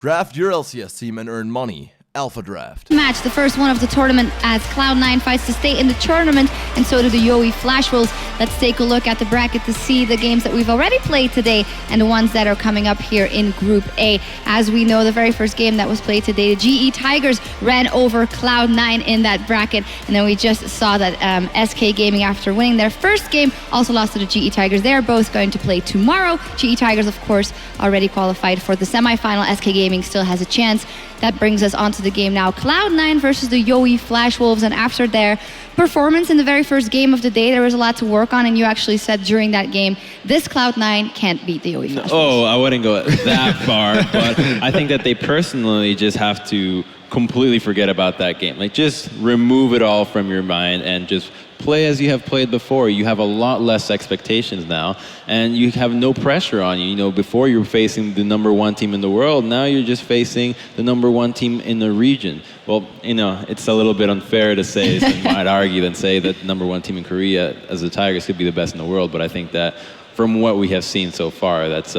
Draft your LCS team and earn money. Alpha Draft. Match, the first one of the tournament as Cloud9 fights to stay in the tournament, and so do the Yowie Flash Wolves. Let's take a look at the bracket to see the games that we've already played today and the ones that are coming up here in Group A. As we know, the very first game that was played today, the GE Tigers ran over Cloud9 in that bracket, and then we just saw that SK Gaming, after winning their first game, also lost to the GE Tigers. They are both going to play tomorrow. GE Tigers, of course, already qualified for the semifinal. SK Gaming still has a chance. That brings us on to the game now. Cloud9 versus the Yowie Flash Wolves, and after their performance in the very first game of the day, there was a lot to work on, and you actually said during that game, this Cloud9 can't beat the Yowie Flash Wolves. Oh, I wouldn't go that far, but I think that they personally just have to completely forget about that game. Like, just remove it all from your mind and just play as you have played before. You have a lot less expectations now, and you have no pressure on you. You know, before you were facing the #1 team in the world, now you're just facing the #1 team in the region. Well, you know, it's a little bit unfair to say, some might argue and say that #1 team in Korea, as the Tigers, could be the best in the world, but I think that from what we have seen so far, that's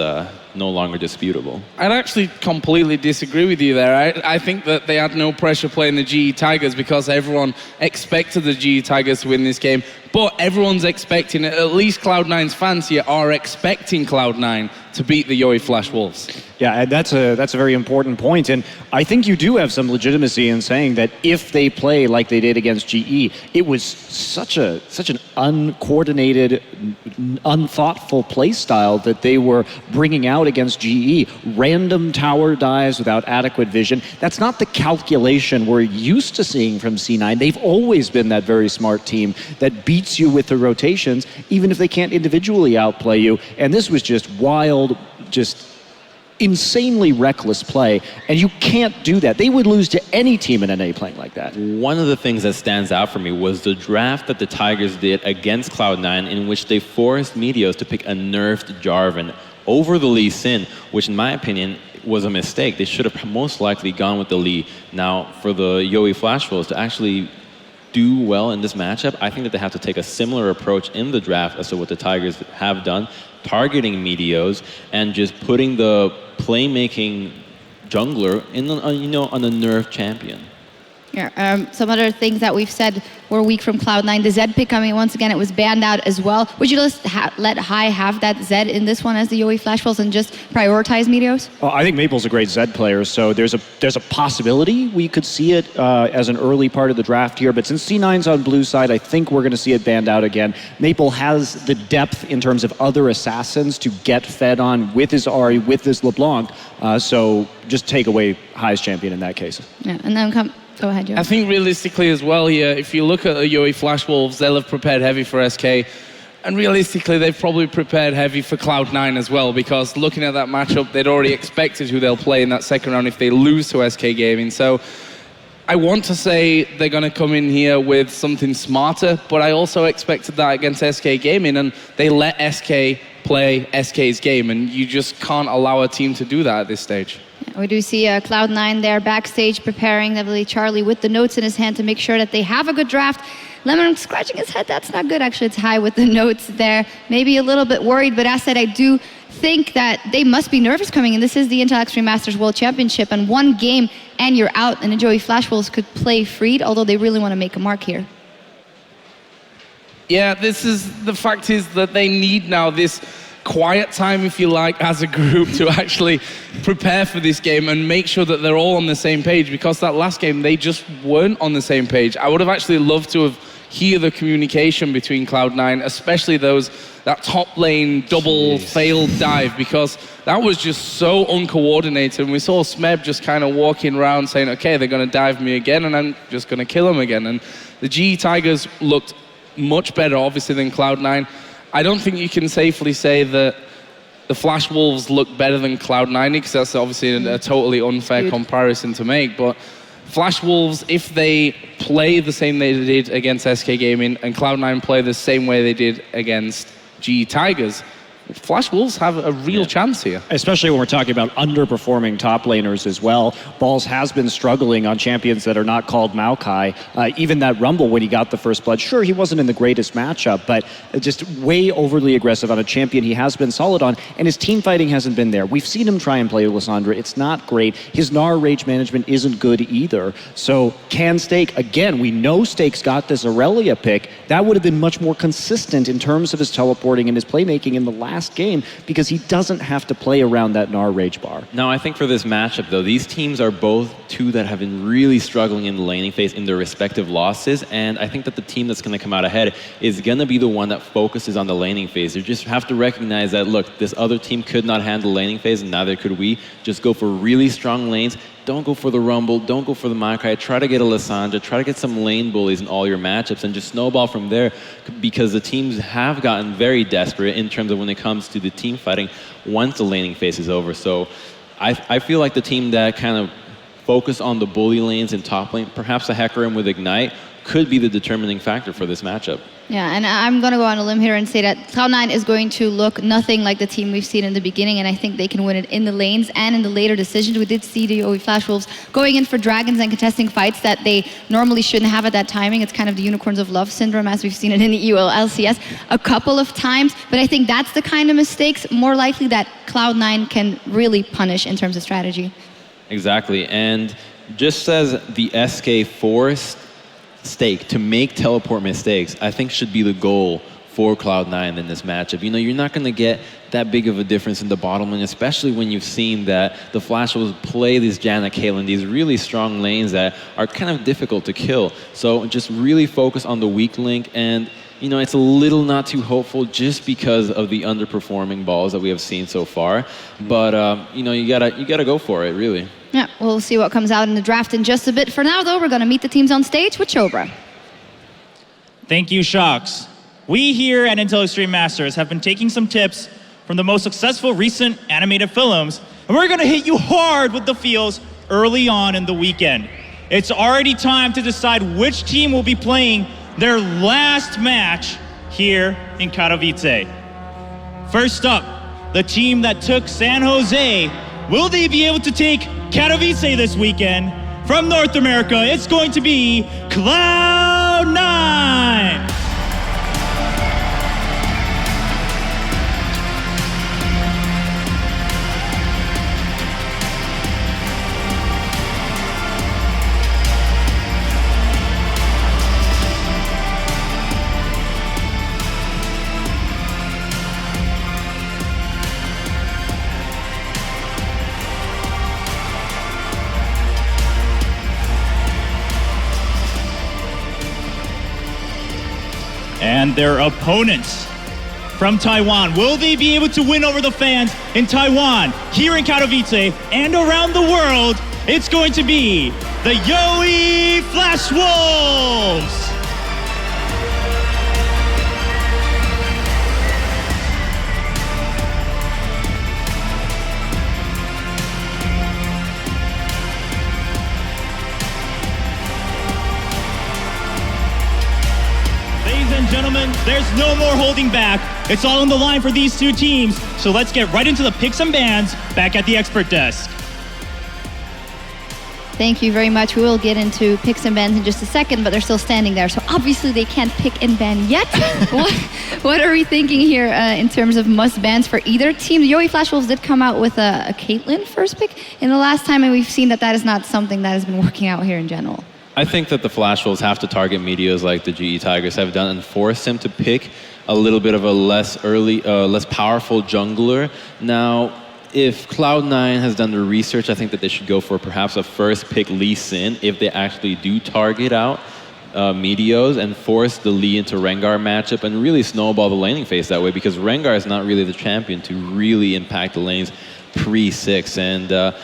no longer disputable. I'd actually completely disagree with you there. I think that they had no pressure playing the GE Tigers because everyone expected the GE Tigers to win this game, but everyone's expecting, at least Cloud9's fans here are expecting Cloud9 to beat the Yowie Flash Wolves. Yeah, and that's a very important point, and I think you do have some legitimacy in saying that if they play like they did against GE, it was such an uncoordinated, unthoughtful play style that they were bringing out against GE. Random tower dives without adequate vision. That's not the calculation we're used to seeing from C9. They've always been that very smart team that beats you with the rotations, even if they can't individually outplay you. And this was just wild, just insanely reckless play, and you can't do that. They would lose to any team in NA playing like that. One of the things that stands out for me was the draft that the Tigers did against Cloud9, in which they forced Meteos to pick a nerfed Jarvan over the Lee Sin, which in my opinion was a mistake. They should have most likely gone with the Lee. Now, for the Yowie Flash Wolves to actually do well in this matchup, I think that they have to take a similar approach in the draft as to what the Tigers have done, targeting Meteos and just putting the playmaking jungler in on a nerf champion. Yeah, some other things that we've said were weak from Cloud9. The Zed pick, I mean, once again, it was banned out as well. Would you just let High have that Zed in this one as the Yowie Flash Wolves and just prioritize Meteos? Well, I think Maple's a great Zed player, so there's a possibility we could see it as an early part of the draft here, but since C9's on blue side, I think we're going to see it banned out again. Maple has the depth in terms of other assassins to get fed on with his Ahri, with his LeBlanc, so just take away High's champion in that case. Yeah, and then go ahead, Joe. I think realistically as well here, if you look at the Yowie Flash Wolves, they'll have prepared heavy for SK. And realistically, they've probably prepared heavy for Cloud9 as well, because looking at that matchup, they'd already expected who they'll play in that second round if they lose to SK Gaming. So I want to say they're going to come in here with something smarter, but I also expected that against SK Gaming, and they let SK play SK's game, and you just can't allow a team to do that at this stage. We do see Cloud9 there backstage preparing, heavily Charlie with the notes in his hand to make sure that they have a good draft. Lemon scratching his head, that's not good. Actually, it's High with the notes there. Maybe a little bit worried, but as said, I do think that they must be nervous coming in. This is the Intel Extreme Masters World Championship, and one game and you're out, and the Yowie Flash Wolves could play freed, although they really want to make a mark here. Yeah, the fact is that they need now this quiet time, if you like, as a group to actually prepare for this game and make sure that they're all on the same page, because that last game, they just weren't on the same page. I would have actually loved to have heard the communication between Cloud9, especially that top lane double failed dive, because that was just so uncoordinated. And we saw Smeb just kind of walking around saying, okay, they're going to dive me again, and I'm just going to kill them again. And the GE Tigers looked much better, obviously, than Cloud9. I don't think you can safely say that the Flash Wolves look better than Cloud9, because that's obviously a totally unfair comparison to make. But Flash Wolves, if they play the same way they did against SK Gaming and Cloud9 play the same way they did against GE Tigers, Flash Wolves have a real chance here. Especially when we're talking about underperforming top laners as well. Balls has been struggling on champions that are not called Maokai. Even that Rumble when he got the first blood, sure, he wasn't in the greatest matchup, but just way overly aggressive on a champion he has been solid on, and his team fighting hasn't been there. We've seen him try and play with Lissandra. It's not great. His Gnar rage management isn't good either. So can Stake, again, we know Stake's got this Aurelia pick. That would have been much more consistent in terms of his teleporting and his playmaking in the last game, because he doesn't have to play around that Gnar rage bar. Now, I think for this matchup, though, these teams are both two that have been really struggling in the laning phase in their respective losses, and I think that the team that's going to come out ahead is going to be the one that focuses on the laning phase. You just have to recognize that, look, this other team could not handle laning phase, and neither could we. Just go for really strong lanes. Don't go for the Rumble, don't go for the Maokai, try to get a Lissandra, try to get some lane bullies in all your matchups and just snowball from there, because the teams have gotten very desperate in terms of when it comes to the team fighting once the laning phase is over. So I feel like the team that kind of focus on the bully lanes and top lane, perhaps a Hecarim with Ignite, could be the determining factor for this matchup. Yeah, and I'm going to go on a limb here and say that Cloud9 is going to look nothing like the team we've seen in the beginning, and I think they can win it in the lanes and in the later decisions. We did see the OE Flash Wolves going in for dragons and contesting fights that they normally shouldn't have at that timing. It's kind of the Unicorns of Love syndrome, as we've seen it in the EUL LCS a couple of times, but I think that's the kind of mistakes more likely that Cloud9 can really punish in terms of strategy. Exactly, and just as the SK forced Stake to make teleport mistakes, I think should be the goal for Cloud9 in this matchup. You know, you're not going to get that big of a difference in the bottom lane, especially when you've seen that the Flash Wolves play these Janna Caitlyn, these really strong lanes that are kind of difficult to kill. So just really focus on the weak link, and you know, it's a little not too hopeful just because of the underperforming balls that we have seen so far. But you know, you gotta go for it, really. Yeah, we'll see what comes out in the draft in just a bit. For now, though, we're going to meet the teams on stage with Chobra. Thank you, Shocks. We here at Intel Extreme Masters have been taking some tips from the most successful recent animated films, and we're going to hit you hard with the feels early on in the weekend. It's already time to decide which team will be playing their last match here in Katowice. First up, the team that took San Jose. Will they be able to take Katowice this weekend? From North America, it's going to be Cloud9. And their opponents from Taiwan. Will they be able to win over the fans in Taiwan, here in Katowice, and around the world? It's going to be the YOE Flash Wolves. Gentlemen, there's no more holding back. It's all on the line for these two teams. So let's get right into the picks and bans back at the expert desk. Thank you very much. We will get into picks and bans in just a second, but they're still standing there. So obviously they can't pick and ban yet. What are we thinking here in terms of must bans for either team? The YOE Flash Wolves did come out with a Caitlyn first pick in the last time, and we've seen that that is not something that has been working out here in general. I think that the Flash Wolves have to target Meteos like the GE Tigers have done and force him to pick a little bit of a less powerful jungler. Now, if Cloud9 has done the research, I think that they should go for perhaps a first pick Lee Sin if they actually do target out Meteos and force the Lee into Rengar matchup and really snowball the laning phase that way, because Rengar is not really the champion to really impact the lanes pre-6. And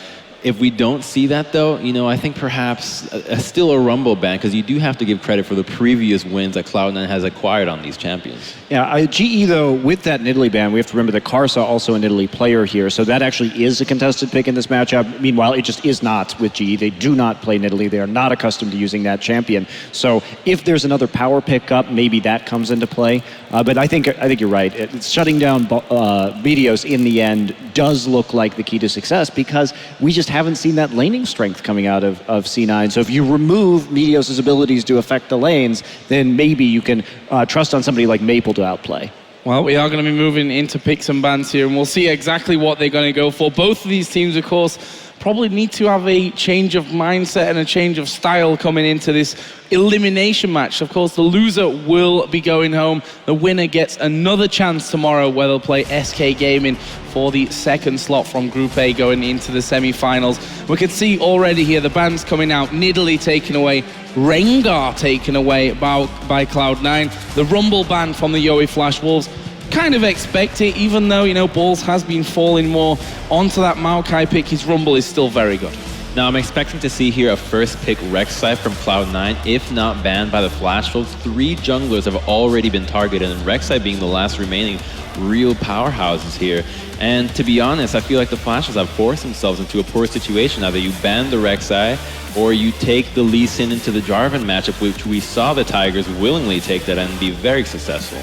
If we don't see that, though, I think perhaps still a Rumble ban, because you do have to give credit for the previous wins that Cloud9 has acquired on these champions. Yeah, GE, though, with that Italy ban, we have to remember that Karsa also an Italy player here, so that actually is a contested pick in this matchup. Meanwhile, it just is not with GE. They do not play in Italy. They are not accustomed to using that champion. So if there's another power pickup, maybe that comes into play. But I think you're right. Shutting down Meteos in the end does look like the key to success, because we just haven't seen that laning strength coming out of C9. So if you remove Meteos' abilities to affect the lanes, then maybe you can trust on somebody like Maple to outplay. Well, we are going to be moving into picks and bans here, and we'll see exactly what they're going to go for. Both of these teams, of course, probably need to have a change of mindset and a change of style coming into this elimination match. Of course, the loser will be going home. The winner gets another chance tomorrow, where they'll play SK Gaming for the second slot from Group A going into the semi-finals. We can see already here the bans coming out. Nidalee taken away, Rengar taken away by Cloud9. The Rumble ban from the Yowie Flash Wolves. Kind of expect it, even though, Balls has been falling more onto that Maokai pick. His Rumble is still very good. Now, I'm expecting to see here a first pick Rek'Sai from Cloud9, if not banned by the Flash Wolves. 3 junglers have already been targeted, and Rek'Sai being the last remaining real powerhouses here. And to be honest, I feel like the Flash Wolves have forced themselves into a poor situation. Either you ban the Rek'Sai, or you take the Lee Sin into the Jarvan matchup, which we saw the Tigers willingly take that and be very successful.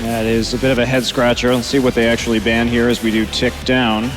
That is a bit of a head scratcher. Let's see what they actually ban here as we do tick down.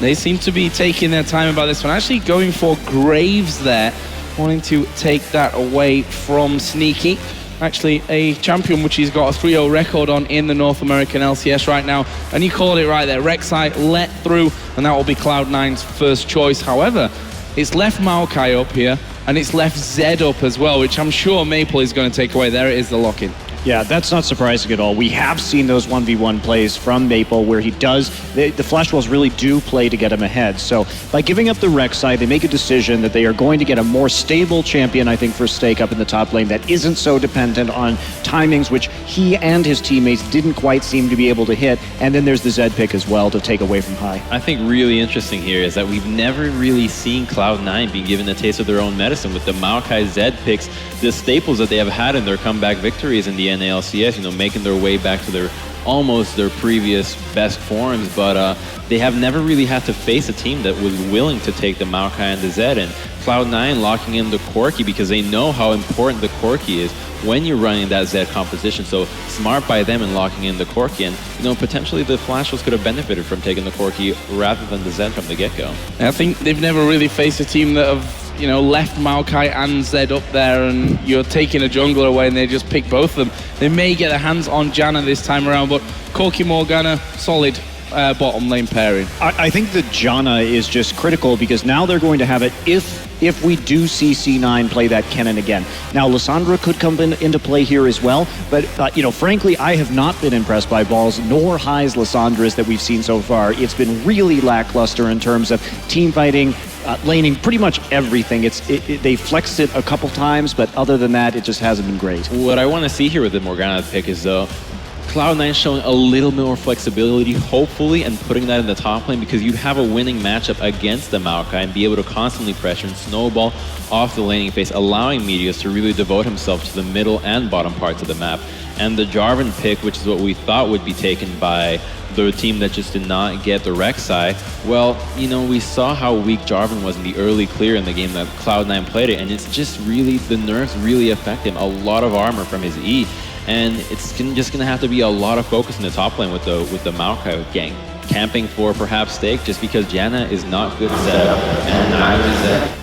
They seem to be taking their time about this one. Actually going for Graves there, wanting to take that away from Sneaky. Actually a champion which he's got a 3-0 record on in the North American LCS right now. And you called it right there. Rek'Sai let through, and that will be Cloud9's first choice. However, it's left Maokai up here, and it's left Zed up as well, which I'm sure Maple is going to take away. There it is, the lock-in. Yeah, that's not surprising at all. We have seen those 1v1 plays from Maple where he does, the Flash Wolves really do play to get him ahead. So by giving up the Rek'Sai, they make a decision that they are going to get a more stable champion, I think, for Stake up in the top lane that isn't so dependent on timings, which he and his teammates didn't quite seem to be able to hit. And then there's the Zed pick as well to take away from High. I think really interesting here is that we've never really seen Cloud9 be given a taste of their own medicine with the Maokai Zed picks, the staples that they have had in their comeback victories in the NALCS, making their way back to their previous best forms, but they have never really had to face a team that was willing to take the Maokai and the Zed, and Cloud9 locking in the Corki because they know how important the Corki is when you're running that Zed composition. So smart by them in locking in the Corki, and potentially the Flash Wolves could have benefited from taking the Corki rather than the Zed from the get-go. I think they've never really faced a team that have left Maokai and Zed up there, and you're taking a jungler away and they just pick both of them. They may get their hands on Janna this time around, but Corki Morgana, solid bottom lane pairing. I think the Janna is just critical because now they're going to have it if we do see C9 play that Kennen again. Now, Lissandra could come into play here as well, but, frankly, I have not been impressed by Balls nor High's Lissandras that we've seen so far. It's been really lackluster in terms of team fighting, laning, pretty much everything. They flexed it a couple times, but other than that, it just hasn't been great. What I want to see here with the Morgana pick is, though, Cloud9 showing a little more flexibility, hopefully, and putting that in the top lane, because you have a winning matchup against the Maokai and be able to constantly pressure and snowball off the laning phase, allowing Meteos to really devote himself to the middle and bottom parts of the map. And the Jarvan pick, which is what we thought would be taken by the team that just did not get the Rek'Sai, well, we saw how weak Jarvan was in the early clear in the game that Cloud9 played it, and it's just really, the nerfs really affect him. A lot of armor from his E, and it's just going to have to be a lot of focus in the top lane with the Maokai gang camping for perhaps Stake, just because Janna is not good at setup, and neither is Zed.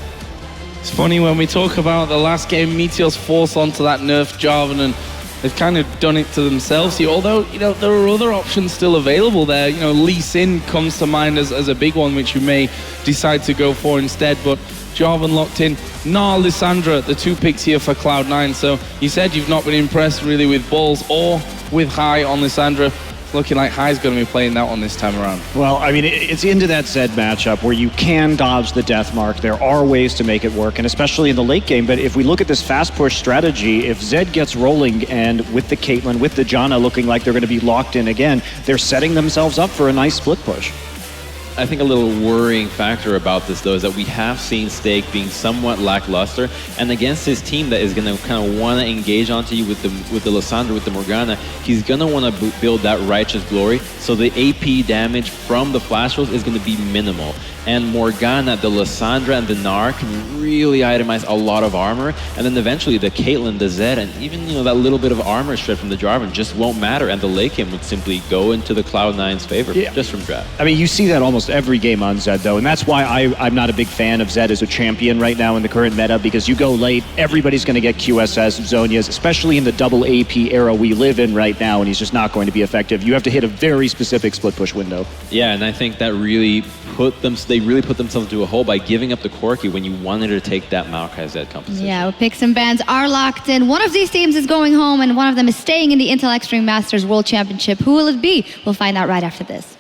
It's funny when we talk about the last game, Meteos forced onto that nerf Jarvan, and they've kind of done it to themselves here, although, there are other options still available there. Lee Sin comes to mind as a big one, which you may decide to go for instead, but Jarvan locked in. Lissandra, the 2 picks here for Cloud9. So you said you've not been impressed really with Balls or with High on Lissandra. Looking like High's going to be playing that one this time around. Well, I mean, it's into that Zed matchup where you can dodge the death mark. There are ways to make it work, and especially in the late game. But if we look at this fast push strategy, if Zed gets rolling and with the Caitlyn, with the Janna looking like they're going to be locked in again, they're setting themselves up for a nice split push. I think a little worrying factor about this, though, is that we have seen Stake being somewhat lackluster, and against his team that is going to kind of want to engage onto you with the Lissandra, with the Morgana, he's going to want to build that Righteous Glory, so the AP damage from the Flash Rolls is going to be minimal. And Morgana, the Lissandra, and the Gnar can really itemize a lot of armor, and then eventually the Caitlyn, the Zed, and even that little bit of armor shred from the Jarvan just won't matter, and the late game would simply go into the Cloud9's favor just from draft. I mean, you see that almost every game on Zed, though, and that's why I'm not a big fan of Zed as a champion right now in the current meta, because you go late, everybody's going to get QSS, Zhonya's, especially in the double AP era we live in right now, and he's just not going to be effective. You have to hit a very specific split push window. Yeah, and I think that really they really put themselves into a hole by giving up the Corki when you wanted to take that Maokai Zed composition. Yeah, picks and bans are locked in. One of these teams is going home, and one of them is staying in the Intel Extreme Masters World Championship. Who will it be? We'll find out right after this.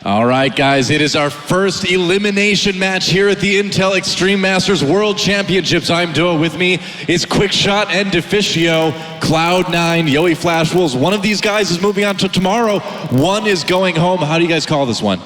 All right, guys, it is our first elimination match here at the Intel Extreme Masters World Championships. I'm Doa. With me is Quickshot and Deficio, Cloud9, Yoey Flash Wolves. One of these guys is moving on to tomorrow. One is going home. How do you guys call this one?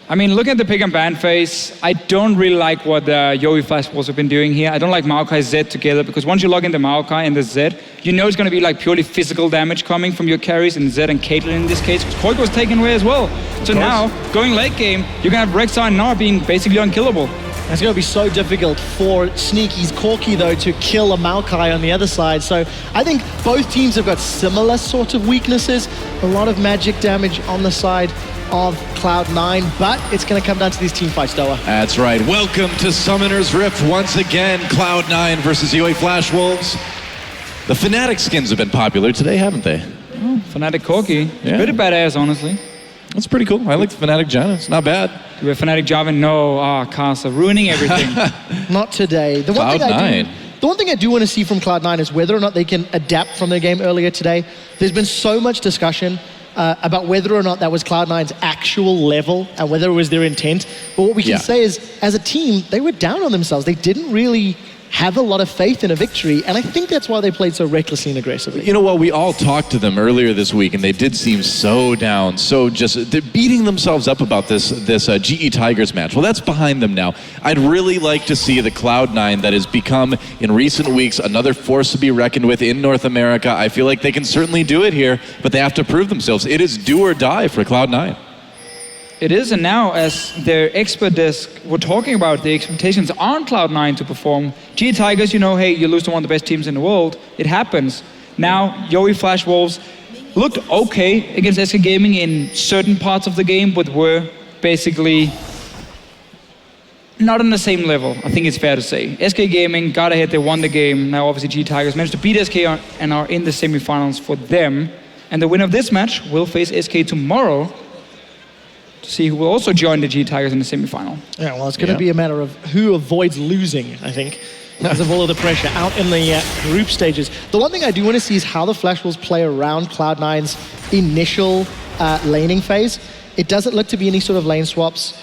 I mean, looking at the pick and ban phase, I don't really like what the Yoey Flash Wolves have been doing here. I don't like Maokai Zed together, because once you log into Maokai and the Zed, you know it's going to be like purely physical damage coming from your carries, and Zed and Caitlyn in this case, because Koik was taken away as well. So now, going late game, you're going to have Rek'Sai and Gnar being basically unkillable. It's going to be so difficult for Sneaky's Corki, though, to kill a Maokai on the other side. So I think both teams have got similar sort of weaknesses. A lot of magic damage on the side of Cloud9, but it's going to come down to these team fights, Doa. That's right. Welcome to Summoner's Rift once again. Cloud9 versus Yoey Flash Wolves. The Fnatic skins have been popular today, haven't they? Oh, Fnatic Corki. Yeah. Pretty badass, honestly. That's pretty cool. I like the Fnatic Janna. It's not bad. Do we have Fnatic Jarvan? No. Casa, ruining everything. Not today. The one thing I do want to see from Cloud9 is whether or not they can adapt from their game earlier today. There's been so much discussion about whether or not that was Cloud9's actual level and whether it was their intent. But what we can say is, as a team, they were down on themselves. They didn't really have a lot of faith in a victory, and I think that's why they played so recklessly and aggressively. You know what, we all talked to them earlier this week, and they did seem so down, they're beating themselves up about this GE Tigers match. Well, that's behind them now. I'd really like to see the Cloud9 that has become, in recent weeks, another force to be reckoned with in North America. I feel like they can certainly do it here, but they have to prove themselves. It is do or die for Cloud9. It is, and now as their expert desk were talking about, the expectations on Cloud9 to perform. GE Tigers, you know, hey, you lose to one of the best teams in the world. It happens. Now, Yoey Flash Wolves looked okay against SK Gaming in certain parts of the game, but were basically not on the same level, I think it's fair to say. SK Gaming got ahead, they won the game. Now, obviously, GE Tigers managed to beat SK and are in the semifinals for them. And the winner of this match will face SK tomorrow, to see who will also join the GE Tigers in the semifinal. Yeah, well, it's going to be a matter of who avoids losing, I think, because of all of the pressure out in the group stages. The one thing I do want to see is how the Flash Wolves play around Cloud9's initial laning phase, it doesn't look to be any sort of lane swaps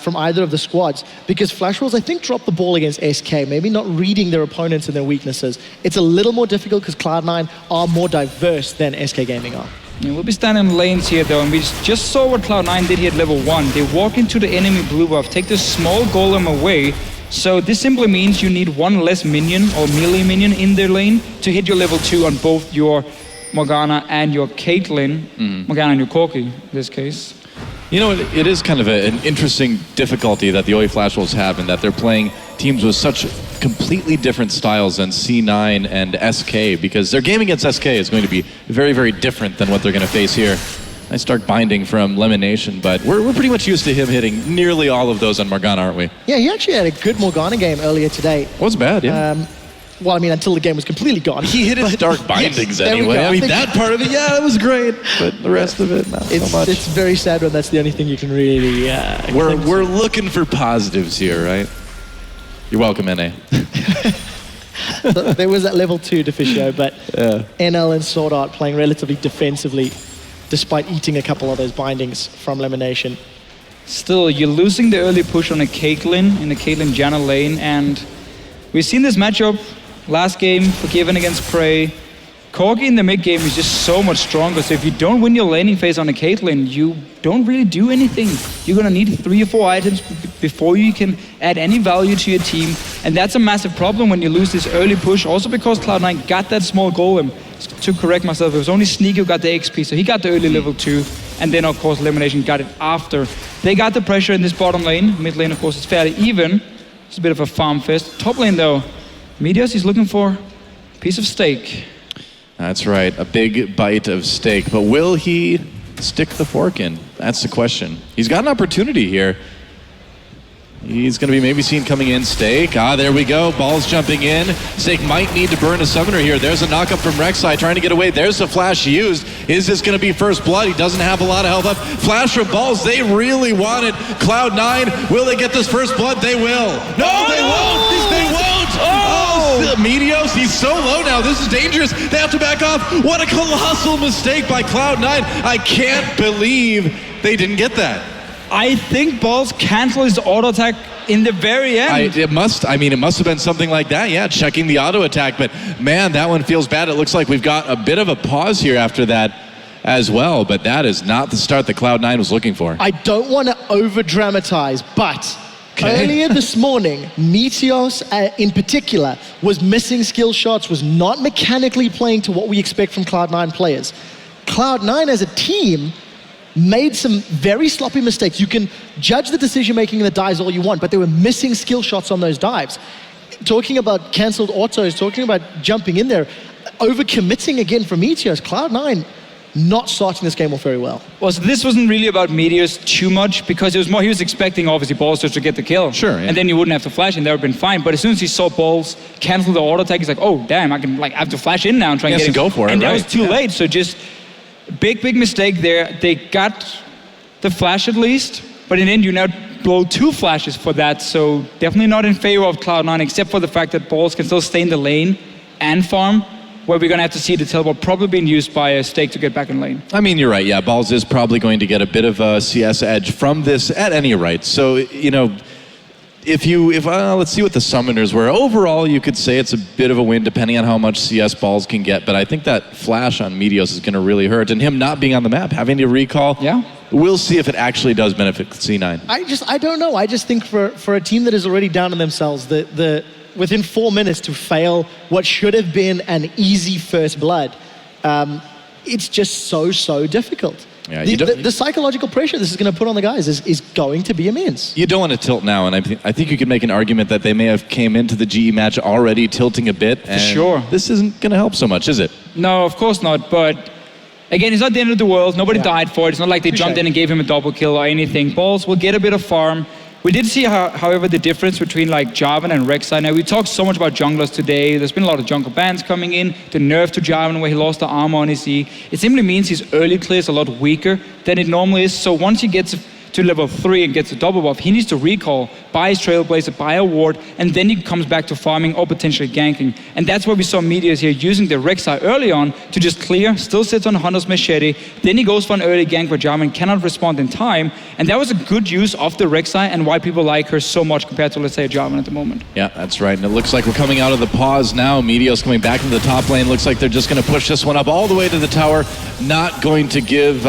from either of the squads, because Flash Wolves, I think, dropped the ball against SK, maybe not reading their opponents and their weaknesses. It's a little more difficult because Cloud9 are more diverse than SK Gaming are. Yeah, we'll be standing in lanes here though, and we just saw what Cloud9 did here at level 1. They walk into the enemy blue buff, take this small golem away. So this simply means you need one less minion or melee minion in their lane to hit your level 2 on both your Morgana and your Caitlyn. Morgana and your Corki in this case. You know, it is kind of an interesting difficulty that the OE Flash Wolves have in that they're playing teams with such completely different styles than C9 and SK, because their game against SK is going to be very, very different than what they're going to face here. Nice dark binding from Elimination, but we're pretty much used to him hitting nearly all of those on Morgana, aren't we? Yeah, he actually had a good Morgana game earlier today. Wasn't bad, yeah. Well, I mean, until the game was completely gone. He hit his dark bindings yes, anyway. I mean, that part of it, yeah, that was great. But the rest of it, not so much. It's very sad when that's the only thing you can really... We're looking for positives here, right? You're welcome, NA. There was that level 2 Deficio, but NL and Sword Art playing relatively defensively despite eating a couple of those bindings from Elimination. Still, you're losing the early push on a Caitlyn in the Caitlyn Janna lane, and we've seen this matchup last game, Forgiven against Prey. Corgi in the mid game is just so much stronger, so if you don't win your laning phase on a Caitlyn, you don't really do anything. You're gonna need 3 or 4 items before you can add any value to your team, and that's a massive problem when you lose this early push, also because Cloud9 got that small golem. To correct myself, it was only Sneaky who got the XP, so he got the early level 2, and then of course Elimination got it after. They got the pressure in this bottom lane. Mid lane, of course, is fairly even. It's a bit of a farm fest. Top lane though, Meteos is looking for a piece of steak. That's right, a big bite of steak. But will he stick the fork in? That's the question. He's got an opportunity here. He's going to be maybe seen coming in. Steak, there we go. Ball's jumping in. Steak might need to burn a summoner here. There's a knockup from Rek'Sai trying to get away. There's the flash used. Is this going to be first blood? He doesn't have a lot of health up. Flash from Balls, they really want it. Cloud9, will they get this first blood? They will. No, they won't. They won't. Meteos, he's so low now. This is dangerous. They have to back off. What a colossal mistake by Cloud9. I can't believe they didn't get that. I think Balls canceled his auto attack in the very end. It must have been something like that, yeah, checking the auto attack. But man, that one feels bad. It looks like we've got a bit of a pause here after that as well. But that is not the start that Cloud9 was looking for. I don't want to over-dramatize, but earlier this morning, Meteos in particular was missing skill shots, was not mechanically playing to what we expect from Cloud9 players. Cloud9 as a team made some very sloppy mistakes. You can judge the decision-making in the dives all you want, but they were missing skill shots on those dives. Talking about cancelled autos, talking about jumping in there, over-committing again from Meteos, Cloud9 not starting this game off very well. Well, so this wasn't really about Meteos too much, because it was more, he was expecting obviously Balls to get the kill. Sure, yeah. And then you wouldn't have to flash and that would have been fine. But as soon as he saw Balls cancel the auto attack, he's like, oh damn, I have to flash in now and try and get him. Go for it, and that right. was too late, so just big mistake there. They got the flash at least, but in the end you now blow 2 flashes for that, so definitely not in favor of Cloud9, except for the fact that Balls can still stay in the lane and farm, where we're going to have to see the teleport probably being used by a Steak to get back in lane. I mean, you're right, yeah, Balls is probably going to get a bit of a CS edge from this at any rate. So, you know, let's see what the summoners were. Overall, you could say it's a bit of a win depending on how much CS Balls can get, but I think that flash on Meteos is going to really hurt, and him not being on the map, having to recall, we'll see if it actually does benefit C9. I don't know. I just think for a team that is already down on themselves, within 4 minutes to fail what should have been an easy first blood, it's just so difficult. Yeah, the psychological pressure this is going to put on the guys is going to be immense. You don't want to tilt now, and I think you could make an argument that they may have came into the GE match already tilting a bit. For sure. This isn't going to help so much, is it? No, of course not, but again, it's not the end of the world. Nobody died for it. It's not like they jumped in and gave him a double kill or anything. Balls will get a bit of farm. We did see, however, the difference between like Jarvan and Rek'Sai. Now, we talked so much about junglers today. There's been a lot of jungle bans coming in. The nerf to Jarvan where he lost the armor on his E. It simply means his early clear is a lot weaker than it normally is. So once he gets to level 3 and gets a double buff, he needs to recall, buy his Trailblazer, buy a ward, and then he comes back to farming or potentially ganking. And that's where we saw Meteors here using the Rek'Sai early on to just clear, still sits on Hunter's Machete, then he goes for an early gank where Jarvan cannot respond in time, and that was a good use of the Rek'Sai and why people like her so much compared to, let's say, Jarvan at the moment. Yeah, that's right, and it looks like we're coming out of the pause now. Meteos coming back into the top lane. Looks like they're just going to push this one up all the way to the tower, not going to give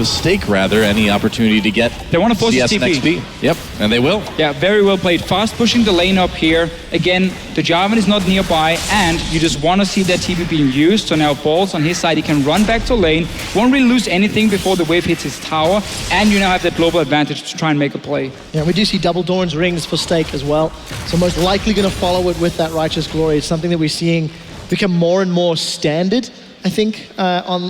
Stake rather any opportunity to get they want to force CS TP. next beat. Yep, and they will. Yeah, very well played. Fast pushing the lane up here. Again, the Jarvan is not nearby, and you just want to see that TP being used. So now Balls on his side, he can run back to lane, won't really lose anything before the wave hits his tower, and you now have that global advantage to try and make a play. Yeah, we do see double Dawn's rings for Stake as well. So most likely going to follow it with that Righteous Glory. It's something that we're seeing become more and more standard, I think,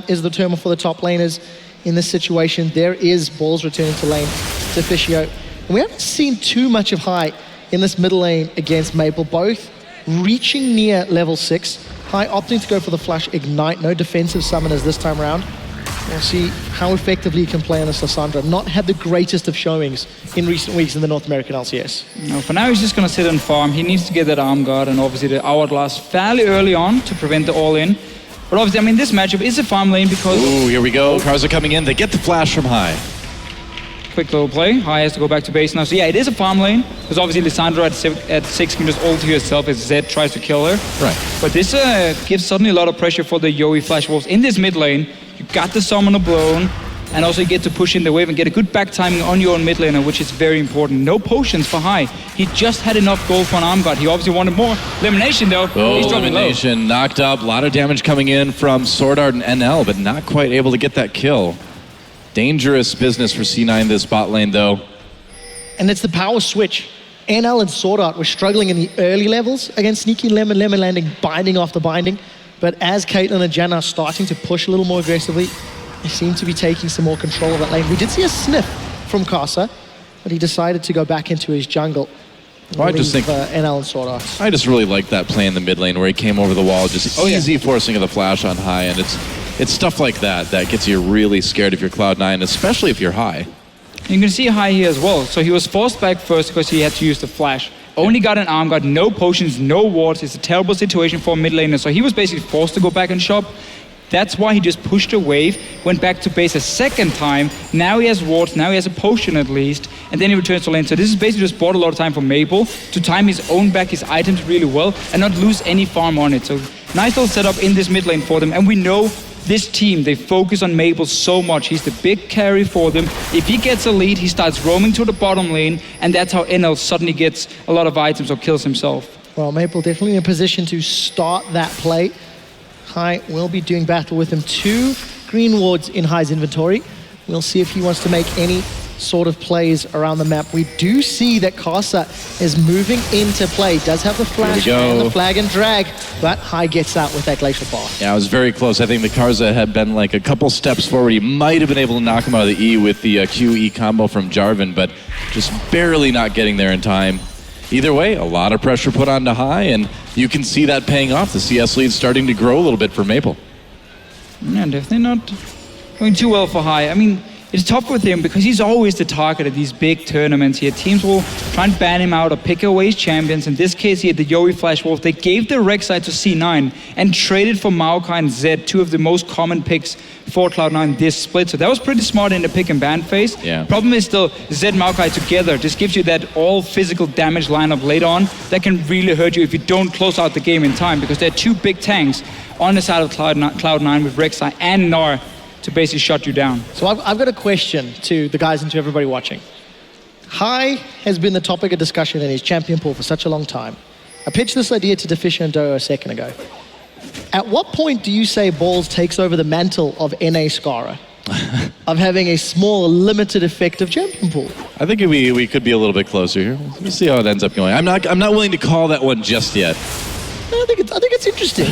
is the term for the top laners in this situation. There is Balls returning to lane to Officio. And we haven't seen too much of High in this middle lane against Maple, both reaching near level 6. High opting to go for the Flash Ignite, no defensive summoners this time around. We'll see how effectively he can play on this Lissandra. Not had the greatest of showings in recent weeks in the North American LCS. No, for now he's just going to sit and farm. He needs to get that arm guard and obviously the hourglass fairly early on to prevent the all-in. But obviously, I mean, this matchup is a farm lane because... Ooh, here we go. Cars are coming in. They get the flash from High. Quick little play. High has to go back to base now. So yeah, it is a farm lane because obviously Lissandra at 6 can just ult to herself as Zed tries to kill her. Right. But this gives suddenly a lot of pressure for the Yowie Flash Wolves in this mid lane. You got the summoner blown, and also you get to push in the wave and get a good back timing on your own mid laner, which is very important. No potions for High. He just had enough gold for an arm guard. He obviously wanted more. Elimination though. Oh, he's dropping low. Elimination knocked up. A lot of damage coming in from Sword Art and NL, but not quite able to get that kill. Dangerous business for C9 this bot lane though. And it's the power switch. NL and Sword Art were struggling in the early levels against Sneaky Lemon landing, binding after binding. But as Caitlyn and Jen are starting to push a little more aggressively, they seem to be taking some more control of that lane. We did see a sniff from Casa, but he decided to go back into his jungle. Well, I just think NL and Sword Art. I just really like that play in the mid lane where he came over the wall, just easy forcing of the flash on High, and it's stuff like that that gets you really scared if you're Cloud9, especially if you're High. You can see High here as well. So he was forced back first because he had to use the flash. Only got an arm guard, no potions, no wards. It's a terrible situation for a mid laner. So he was basically forced to go back and shop. That's why he just pushed a wave, went back to base a second time. Now he has wards, now he has a potion at least, and then he returns to lane. So this is basically just bought a lot of time for Maple to time his own back, his items really well, and not lose any farm on it. So nice little setup in this mid lane for them. And we know this team, they focus on Maple so much. He's the big carry for them. If he gets a lead, he starts roaming to the bottom lane, and that's how NL suddenly gets a lot of items or kills himself. Well, Maple definitely in a position to start that play. High will be doing battle with him. 2 green wards in High's inventory. We'll see if he wants to make any sort of plays around the map. We do see that Casa is moving into play. Does have the flash and the flag and drag, but High gets out with that glacial bar. Yeah, it was very close. I think the Karza had been like a couple steps forward. He might have been able to knock him out of the E with the QE combo from Jarvan, but just barely not getting there in time. Either way, a lot of pressure put onto High, and you can see that paying off. The CS lead's starting to grow a little bit for Maple. Yeah, definitely not going too well for High. I mean, it's tough with him because he's always the target of these big tournaments here. Teams will try and ban him out or pick away his champions. In this case, he had the Yowie Flash Wolf. They gave the Rek'Sai to C9 and traded for Maokai and Zed, 2 of the most common picks for Cloud9 this split. So that was pretty smart in the pick and ban phase. Yeah. Problem is still Zed Maokai together just gives you that all physical damage lineup later on that can really hurt you if you don't close out the game in time, because they're 2 big tanks on the side of Cloud9 with Rek'Sai and Gnar to basically shut you down. So I've got a question to the guys and to everybody watching. High has been the topic of discussion in his champion pool for such a long time. I pitched this idea to Deficia and Doe a second ago. At what point do you say Balls takes over the mantle of NA Scara? Of having a small, limited effective champion pool? I think we could be a little bit closer here. We'll see how it ends up going. I'm not willing to call that one just yet. I think it's interesting.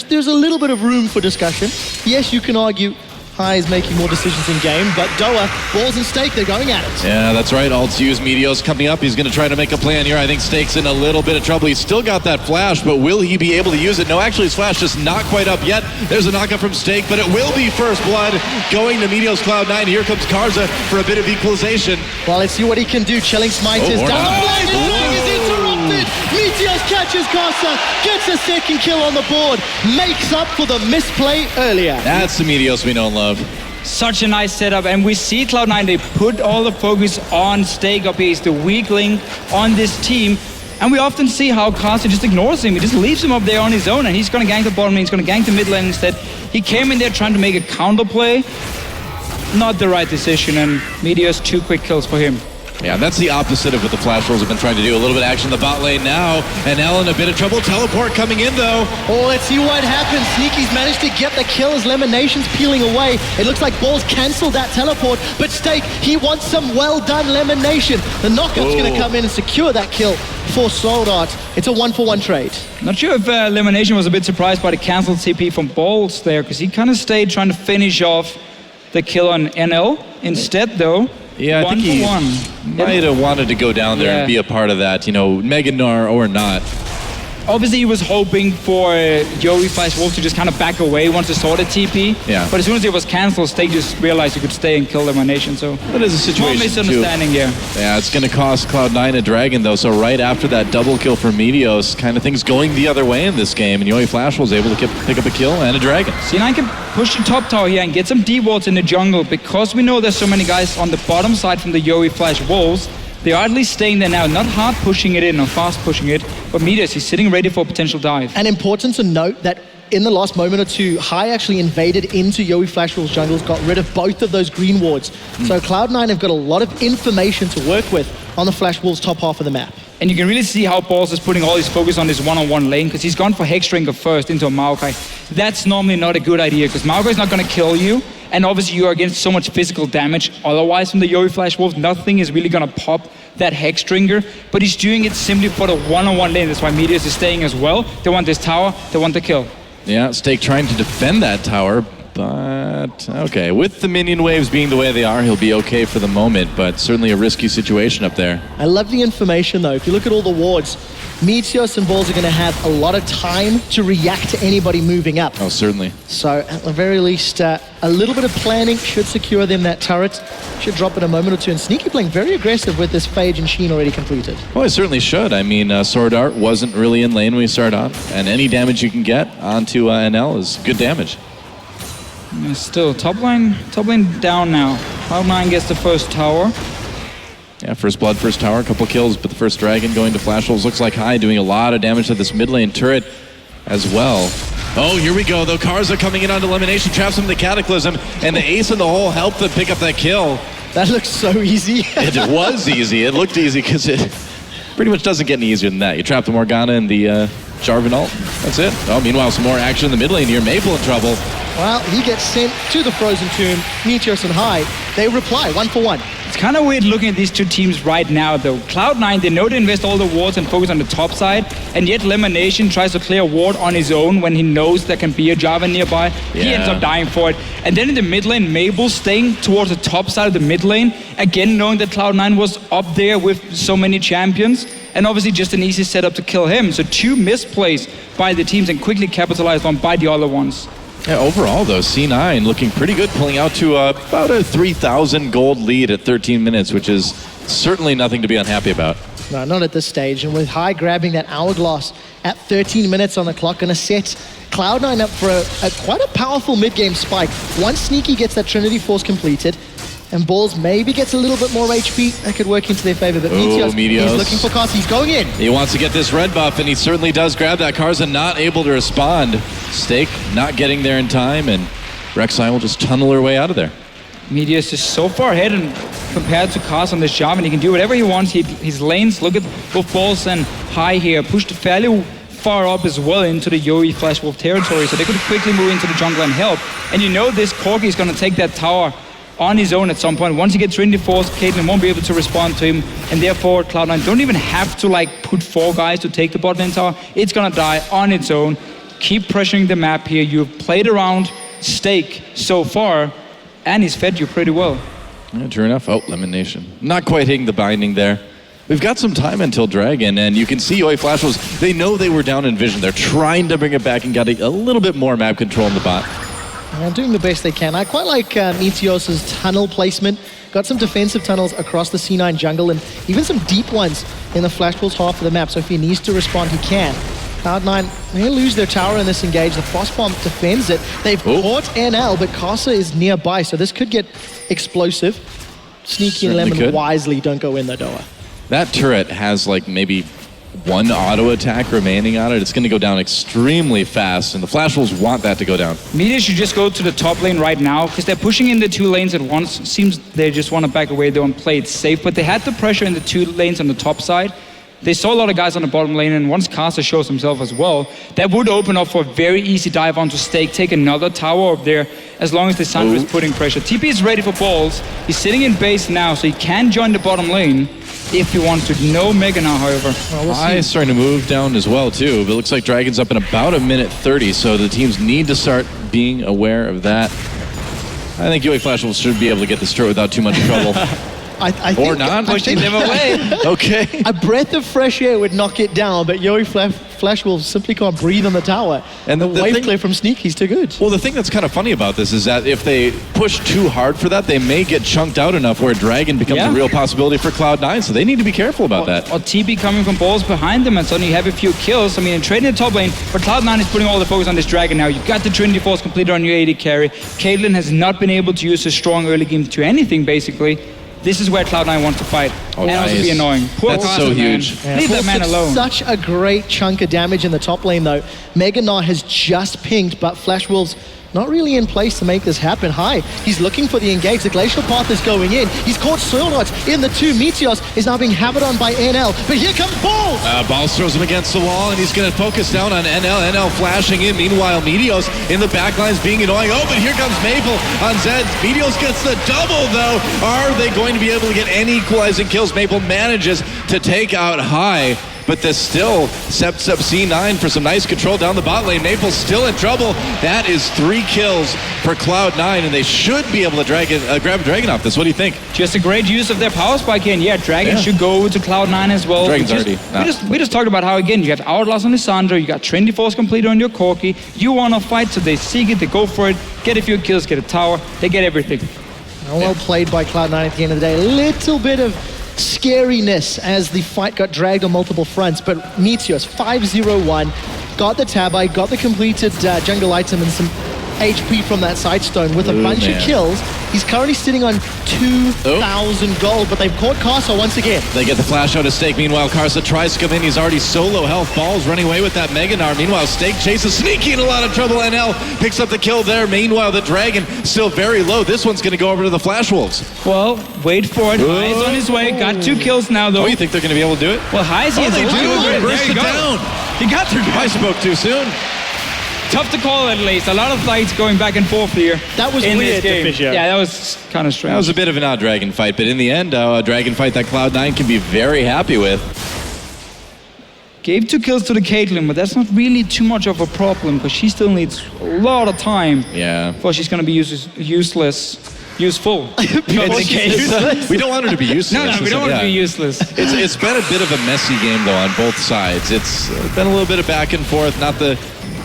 There's a little bit of room for discussion. Yes, you can argue High is making more decisions in game, but Doa, balls and Stake, they're going at it. Yeah, that's right. Alt's use Meteos coming up. He's going to try to make a plan here. I think Stake's in a little bit of trouble. He's still got that flash, but will he be able to use it? No, actually, his flash just not quite up yet. There's a knockup from Stake, but it will be first blood going to Meteos Cloud9. Here comes Karza for a bit of equalization. Well, let's see what he can do. Chilling Smite is down the flank. Stake is interrupted. Meteos catches Karza, gets a second kill on the board, makes up for the misplay earlier. That's the Meteos we know and love. Such a nice setup, and we see Cloud9, they put all the focus on Stake up here. He's the weak link on this team, and we often see how Karza just ignores him. He just leaves him up there on his own, and he's going to gank the bottom lane, he's going to gank the mid lane instead. He came in there trying to make a counter play. Not the right decision, and Meteos 2 quick kills for him. Yeah, that's the opposite of what the Flash Rolls have been trying to do. A little bit of action in the bot lane now, and L in a bit of trouble. Teleport coming in, though. Oh, let's see what happens. Sneaky's managed to get the kill as Elimination's peeling away. It looks like Balls cancelled that teleport, but Stake, he wants some well-done Elimination. The knockup's going to come in and secure that kill for Soldart. It's a 1-for-1 trade. Not sure if Elimination was a bit surprised by the cancelled CP from Balls there, because he kind of stayed trying to finish off the kill on NL. Instead, though, yeah, I think he might have wanted to go down there and be a part of that, you know, Meganar or not. Obviously, he was hoping for YFW to just kind of back away once he saw the TP. Yeah. But as soon as it was cancelled, Stake just realized he could stay and kill Elimination. So that is a situation, misunderstanding here. Yeah, it's going to cost Cloud9 a dragon, though. So right after that double kill for Meteos, kind of things going the other way in this game. And YFW was able to pick up a kill and a dragon. C9 can push the top tower here and get some D-wards in the jungle. Because we know there's so many guys on the bottom side from the YFW, they are at least staying there now, not hard pushing it in or fast pushing it, but Meteos, he's sitting ready for a potential dive. And important to note that in the last moment or two, High actually invaded into YFW's jungles, got rid of both of those green wards. So Cloud9 have got a lot of information to work with on the Flash Wolves top half of the map. And you can really see how Balls is putting all his focus on this one-on-one lane, because he's gone for Hexdrinker first into a Maokai. That's normally not a good idea, because Maokai is not going to kill you, and obviously you are against so much physical damage otherwise from the YFW. Nothing is really going to pop that Hexdrinker, but he's doing it simply for the one-on-one lane. That's why Meteos is staying as well. They want this tower, they want the kill. Yeah, Stake trying to defend that tower, but okay. With the minion waves being the way they are, he'll be okay for the moment, but certainly a risky situation up there. I love the information, though. If you look at all the wards, Meteos and Balls are going to have a lot of time to react to anybody moving up. Oh, certainly. So, at the very least, a little bit of planning should secure them that turret. Should drop in a moment or two. And Sneaky playing very aggressive with this Phage and Sheen already completed. Well, it certainly should. I mean, Sword Art wasn't really in lane when we start off, and any damage you can get onto NL is good damage. Still, top lane down now. Cloud9 gets the first tower. Yeah, first blood, first tower, a couple kills, but the first dragon going to Flash Wolves looks like High doing a lot of damage to this mid lane turret as well. Oh, here we go, though. Karza coming in onto Elimination, traps him in the Cataclysm, and the ace in the hole helped them pick up that kill. That looks so easy. It was easy. It looked easy because it pretty much doesn't get any easier than that. You trap the Morgana and the Jarvan ult. That's it. Oh, meanwhile, some more action in the mid lane here. Maple in trouble. Well, he gets sent to the Frozen Tomb. Meteos and High, they reply 1-for-1. It's kind of weird looking at these two teams right now, though. Cloud9, they know to invest all the wards and focus on the top side, and yet Elimination tries to clear a ward on his own when he knows there can be a Jarvan nearby. Yeah. He ends up dying for it. And then in the mid lane, Mabel staying towards the top side of the mid lane, again knowing that Cloud9 was up there with so many champions, and obviously just an easy setup to kill him. So two misplays by the teams and quickly capitalized on by the other ones. Yeah, overall, though, C9 looking pretty good, pulling out to about a 3,000 gold lead at 13 minutes, which is certainly nothing to be unhappy about. No, not at this stage. And with High grabbing that hourglass at 13 minutes on the clock, going to set Cloud9 up for quite a powerful mid-game spike. Once Sneaky gets that Trinity Force completed, and Balls maybe gets a little bit more HP, that could work into their favor. But Meteos, he's looking for Karza. He's going in. He wants to get this red buff, and he certainly does grab that. Karza not able to respond. Stake not getting there in time, and Rek'Sai will just tunnel her way out of there. Meteos is so far ahead and compared to Karza on this job, and he can do whatever he wants. His lanes, look at both Balls and High here, pushed fairly far up as well into the YFW territory, so they could quickly move into the jungle and help. And you know this Corki is going to take that tower on his own at some point. Once he gets Trinity Force, Caitlyn won't be able to respond to him, and therefore Cloud9 don't even have to put 4 guys to take the bot lane tower. It's gonna die on its own. Keep pressuring the map here. You've played around Stake so far. and he's fed you pretty well. Yeah, true enough. Oh, Elimination. Not quite hitting the binding there. We've got some time until Dragon, and you can see YOI Flash Wolves, they know they were down in vision. They're trying to bring it back and got a little bit more map control in the bot. And doing the best they can. I quite like Meteos' tunnel placement. Got some defensive tunnels across the C9 jungle and even some deep ones in the Flash Wolves half of the map. So if he needs to respond, he can. Cloud9 may lose their tower in this engage. The Frostbomb defends it. They've caught NL, but Casa is nearby, so this could get explosive. Sneaky and Lemon wisely don't go in the door. That turret has like maybe one auto attack remaining on it. It's going to go down extremely fast, and the Flash Wolves want that to go down. Meteor should just go to the top lane right now, because they're pushing in the 2 lanes at once. Seems they just want to back away. They want to play it safe, but they had the pressure in the 2 lanes on the top side. They saw a lot of guys on the bottom lane, and once Casa shows himself as well, that would open up for a very easy dive onto Stake, take another tower up there, as long as the Sandra is putting pressure. TP is ready for balls. He's sitting in base now, so he can join the bottom lane if he wants to. No Mega now, however. Is starting to move down as well, too. But it looks like Dragon's up in about a minute 30, so the teams need to start being aware of that. I think YOI Flash Wolves should be able to get this turret without too much trouble. I think, not pushing them away. Okay. A breath of fresh air would knock it down, but YOI Flash Wolves simply can't breathe on the tower. And the wave thing, clear from Sneak, he's too good. Well, the thing that's kind of funny about this is that if they push too hard for that, they may get chunked out enough where Dragon becomes a real possibility for Cloud9, so they need to be careful about that. Or TP coming from balls behind them, and suddenly you have a few kills. I mean, trading the top lane, but Cloud9 is putting all the focus on this Dragon now. You've got the Trinity Force completed on your AD carry. Caitlyn has not been able to use a strong early game to anything, basically. This is where Cloud9 wants to fight. And also be annoying. Poor That's Casa, so man. huge. Leave that man alone. Such a great chunk of damage in the top lane, though. Mega Gnar has just pinged, but Flash Wolves not really in place to make this happen. He's looking for the engage. The Glacial Path is going in. He's caught Soil Darts in the 2. Meteos is now being hammered on by NL. But here comes Balls! Balls throws him against the wall, and he's going to focus down on NL. NL flashing in. Meanwhile, Meteos in the backlines being annoying. Oh, but here comes Maple on Zed. Meteos gets the double, though. Are they going to be able to get any equalizing kills? Maple manages to take out High. But this still sets up C9 for some nice control down the bot lane. Maple's still in trouble. That is 3 kills for Cloud9, and they should be able to grab a Dragon off this. What do you think? Just a great use of their power spike here. And yeah, Dragon should go to Cloud9 as well. Dragon's we just talked about how, again, you have Hourglass on Lissandra, you got Trinity Force completed on your Corki. You want to fight, so they seek it, they go for it, get a few kills, get a tower, they get everything. Well played by Cloud9 at the end of the day. A little bit of scariness as the fight got dragged on multiple fronts, but Meteos 5-0-1, got the Tabi, got the completed jungle item and some HP from that Sidestone with a bunch of kills. He's currently sitting on 2,000 gold, but they've caught Karsa once again. They get the flash out of Stake. Meanwhile, Karsa tries to come in. He's already solo health. Balls running away with that Mega Gnar. Meanwhile, Stake chases Sneaky in a lot of trouble. NL picks up the kill there. Meanwhile, the Dragon still very low. This one's going to go over to the Flash Wolves. Well, wait for it. High is on his way. Got 2 kills now, though. Oh, you think they're going to be able to do it? Well, High is here. They do. Burst it down. He got through. I spoke too soon. Tough to call at least. A lot of fights going back and forth here. That was in weird, this game. Fisher. Yeah, that was kind of strange. That was a bit of an odd Dragon fight, but in the end, a Dragon fight that Cloud9 can be very happy with. Gave 2 kills to the Caitlyn, but that's not really too much of a problem because she still needs a lot of time. Yeah. Before she's going to be useful. We don't want her to be useless. No, we don't want her to be useless. It's been a bit of a messy game, though, on both sides. It's been a little bit of back and forth, not the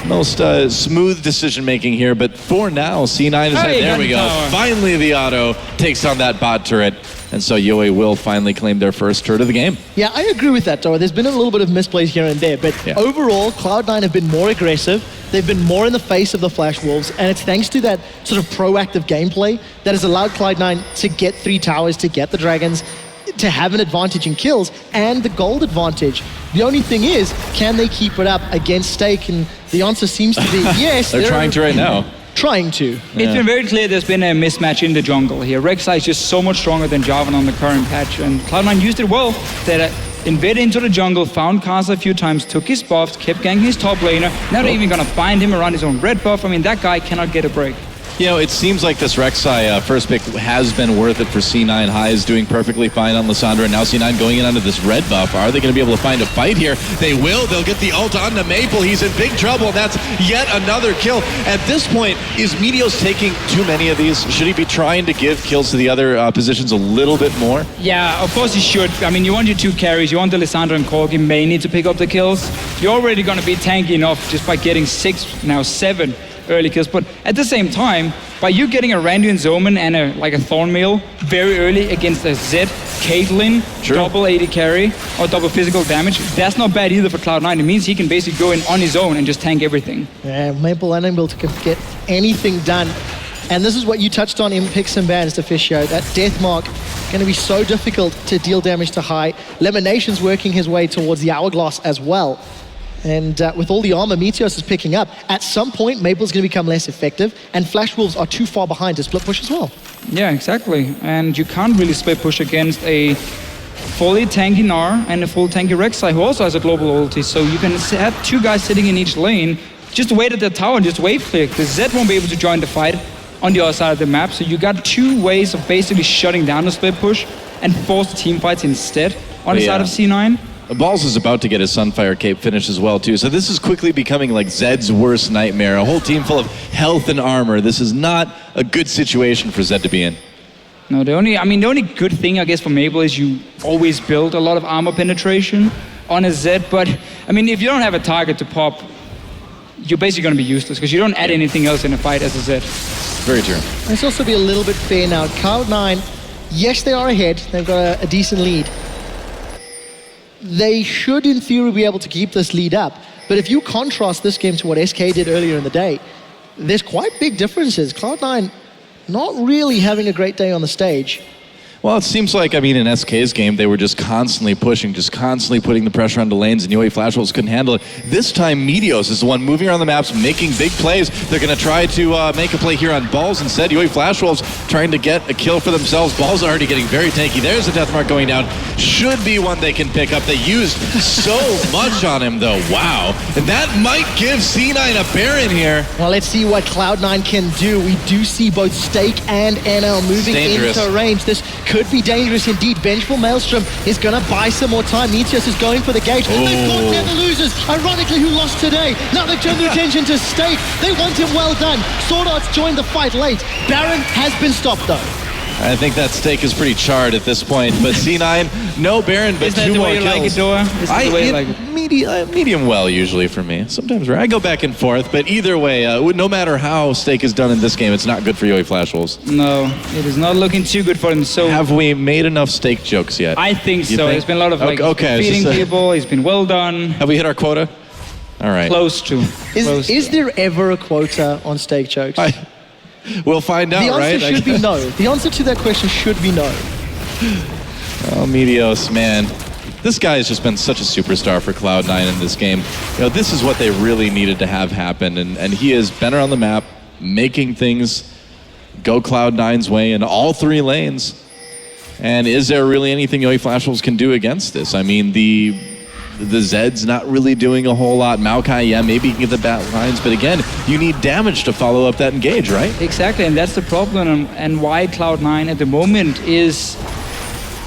most smooth decision-making here, but for now, C9 is ahead. There we go. Finally, the auto takes on that bot turret, and so YOI will finally claim their first turret of the game. Yeah, I agree with that, Dora. There's been a little bit of misplays here and there, but overall, Cloud9 have been more aggressive. They've been more in the face of the Flash Wolves, and it's thanks to that sort of proactive gameplay that has allowed Cloud9 to get 3 towers, to get the Dragons, to have an advantage in kills and the gold advantage. The only thing is, can they keep it up against Stake? And the answer seems to be yes. They're trying to right now. Trying to. It's been very clear there's been a mismatch in the jungle here. Rek'Sai is just so much stronger than Jarvan on the current patch, and Cloud9 used it well. They invaded into the jungle, found Karsa a few times, took his buffs, kept ganking his top laner. Now they're even going to find him around his own red buff. I mean, that guy cannot get a break. You know, it seems like this Rek'Sai first pick has been worth it for C9. High is doing perfectly fine on Lissandra, and now C9 going in onto this red buff. Are they going to be able to find a fight here? They will. They'll get the ult onto Maple. He's in big trouble. That's yet another kill. At this point, is Meteos taking too many of these? Should he be trying to give kills to the other positions a little bit more? Yeah, of course you should. I mean, you want your 2 carries. You want the Lissandra and Corgi mainly to pick up the kills. You're already going to be tanky enough just by getting 6, now 7 early kills. But at the same time, by you getting a Randy and Zoman and a Thornmail very early against a Zed, Caitlyn, double 80 carry or double physical damage, that's not bad either for Cloud9. It means he can basically go in on his own and just tank everything. Yeah, Maple unable to get anything done. And this is what you touched on in picks and bans, Deficio. That death mark going to be so difficult to deal damage to High. Elimination's working his way towards the hourglass as well. And with all the armor Meteos is picking up, at some point Maple's going to become less effective, and Flash Wolves are too far behind to split push as well. Yeah, exactly. And you can't really split push against a fully tanky Gnar and a full tanky Rek'Sai who also has a global ulti. So you can have 2 guys sitting in each lane, just wait at the tower and just wave click. The Zed won't be able to join the fight on the other side of the map. So you got 2 ways of basically shutting down the split push and force team fights instead on the side of C9. Balls is about to get his Sunfire Cape finished as well, too. So this is quickly becoming like Zed's worst nightmare. A whole team full of health and armor. This is not a good situation for Zed to be in. No, the only good thing, I guess, for Maple is you always build a lot of armor penetration on a Zed. But, I mean, if you don't have a target to pop, you're basically going to be useless because you don't add anything else in a fight as a Zed. Very true. Let's also be a little bit fair now. Cloud9, yes, they are ahead. They've got a decent lead. They should, in theory, be able to keep this lead up. But if you contrast this game to what SK did earlier in the day, there's quite big differences. Cloud9 not really having a great day on the stage. Well, it seems like, I mean, in SK's game, they were just constantly pushing, just constantly putting the pressure onto lanes, and UAE Flash Wolves couldn't handle it. This time, Meteos is the one moving around the maps, making big plays. They're going to try to make a play here on Balls instead. UAE Flash Wolves trying to get a kill for themselves. Balls already getting very tanky. There's a death mark going down. Should be one they can pick up. They used so much on him, though. Wow. And that might give C9 a Baron here. Well, let's see what Cloud9 can do. We do see both Stake and NL moving into range. This could be dangerous indeed. Vengeful Maelstrom is going to buy some more time. Meteos is going for the gauge. They've got Never Losers, ironically, who lost today. Now they've turned their attention to Stake. They want him well done. Sword Art's joined the fight late. Baron has been stopped, though. I think that Stake is pretty charred at this point, but C9, no Baron, but 2 more kills. Like it, Dora? Is that the way you like it? Medium well, usually for me. Sometimes I go back and forth, but either way, no matter how Stake is done in this game, it's not good for UAE Flash Wolves. No, it is not looking too good for him. So have we made enough Stake jokes yet? I think so. There's been a lot of feeding people. He's been well done. Have we hit our quota? All right. Close to. Is there ever a quota on Stake jokes? We'll find out, right? The answer should be no. The answer to that question should be no. Oh, Meteos, man. This guy has just been such a superstar for Cloud9 in this game. You know, this is what they really needed to have happen, and he has been around the map, making things go Cloud9's way in all 3 lanes. And is there really anything UAE Flash Wolves can do against this? I mean, the Zed's not really doing a whole lot. Maokai, yeah, maybe you can get the bat lines, but again, you need damage to follow up that engage, right? Exactly, and that's the problem, and why Cloud9 at the moment is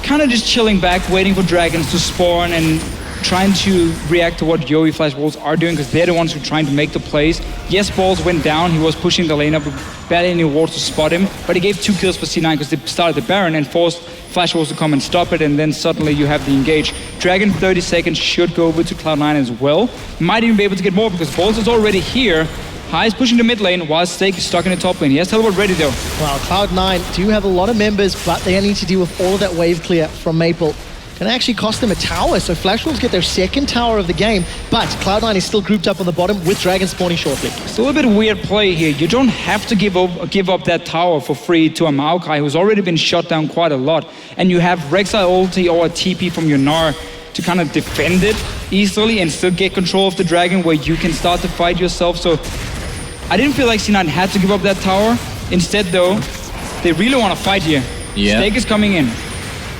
kind of just chilling back, waiting for dragons to spawn and trying to react to what UAE Flash Wolves are doing, because they're the ones who are trying to make the plays. Yes, Balls went down, he was pushing the lane up, barely any wards to spot him, but he gave 2 kills for C9 because they started the Baron and forced Flash Wolves to come and stop it, and then suddenly you have the engage. Dragon 30 seconds should go over to Cloud9 as well. Might even be able to get more because Balls is already here. High is pushing the mid lane while Stake is stuck in the top lane. He has teleport ready though. Well, Cloud9 do have a lot of members, but they need to deal with all of that wave clear from Maple. Can actually cost them a tower, so Flash Wolves get their 2nd tower of the game, but Cloud9 is still grouped up on the bottom with Dragon spawning shortly. It's a little bit weird play here. You don't have to give up that tower for free to a Maokai who's already been shot down quite a lot, and you have Rek'Sai ulti or a TP from your Gnar to kind of defend it easily and still get control of the Dragon where you can start to fight yourself. So I didn't feel like C9 had to give up that tower. Instead though, they really want to fight here. Yeah. Stake is coming in.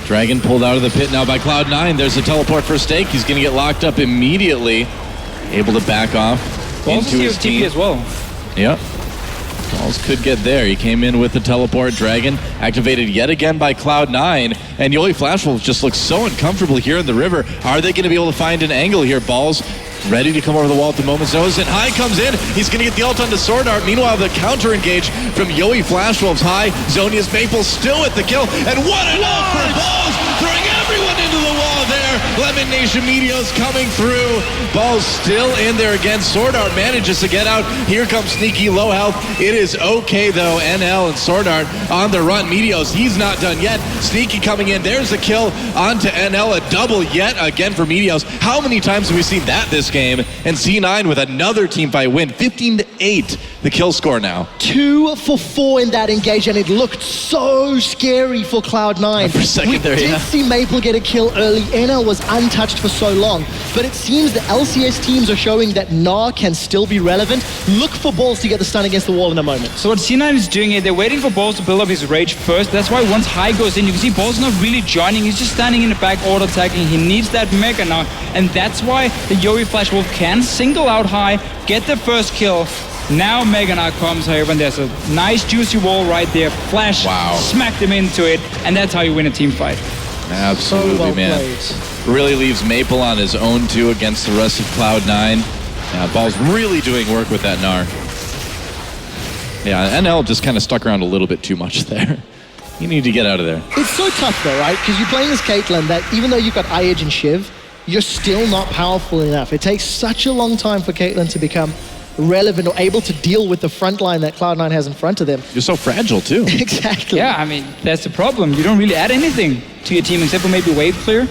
Dragon pulled out of the pit now by Cloud9. There's a teleport for Stake. He's going to get locked up immediately. Able to back off into his team TP as well. Yep. Balls could get there. He came in with the teleport dragon, activated yet again by Cloud9, and Yoli Flash Wolves just looks so uncomfortable here in the river. Are they going to be able to find an angle here? Balls ready to come over the wall at the moment's notice, and High comes in. He's going to get the ult onto Sword Art. Meanwhile, the counter engage from Yoi Flash Wolves. High, Zonia's Maple still with the kill, and what an ult for Balls, throwing everyone into the wall there. Elimination Meteos coming through. Balls still in there again. Sword Art manages to get out. Here comes Sneaky, low health. It is okay though. NL and Sword Art on the run. Meteos, he's not done yet. Sneaky coming in. There's the kill onto NL. A double yet again for Meteos. How many times have we seen that this game? And C9 with another team fight win. 15-8 the kill score now. 2 for 4 in that engage, and it looked so scary for Cloud9. For a second there, we did see Maple get a kill early. NL was untouched for so long, but it seems the LCS teams are showing that Gnar can still be relevant. Look for Balls to get the stun against the wall in a moment. So what C9 is doing here, they're waiting for Balls to build up his rage first. That's why once High goes in, you can see Balls not really joining. He's just standing in the back, auto attacking. He needs that Mega now, and that's why the Yoi Flash Wolf can single out High, get the first kill. Now Mega Gnar comes here when there's a nice juicy wall right there. Flash, smacked him into it, and that's how you win a team fight. Absolutely, so well man. played. Really leaves Maple on his own too against the rest of Cloud9. Yeah, Ball's really doing work with that Gnar. Yeah, NL just kind of stuck around a little bit too much there. You need to get out of there. It's so tough though, right? Because you're playing as Caitlyn that even though you've got Edge and Shiv, you're still not powerful enough. It takes such a long time for Caitlyn to become relevant or able to deal with the front line that Cloud9 has in front of them. You're so fragile too. Exactly. Yeah, I mean, that's the problem. You don't really add anything to your team except for maybe wave clear.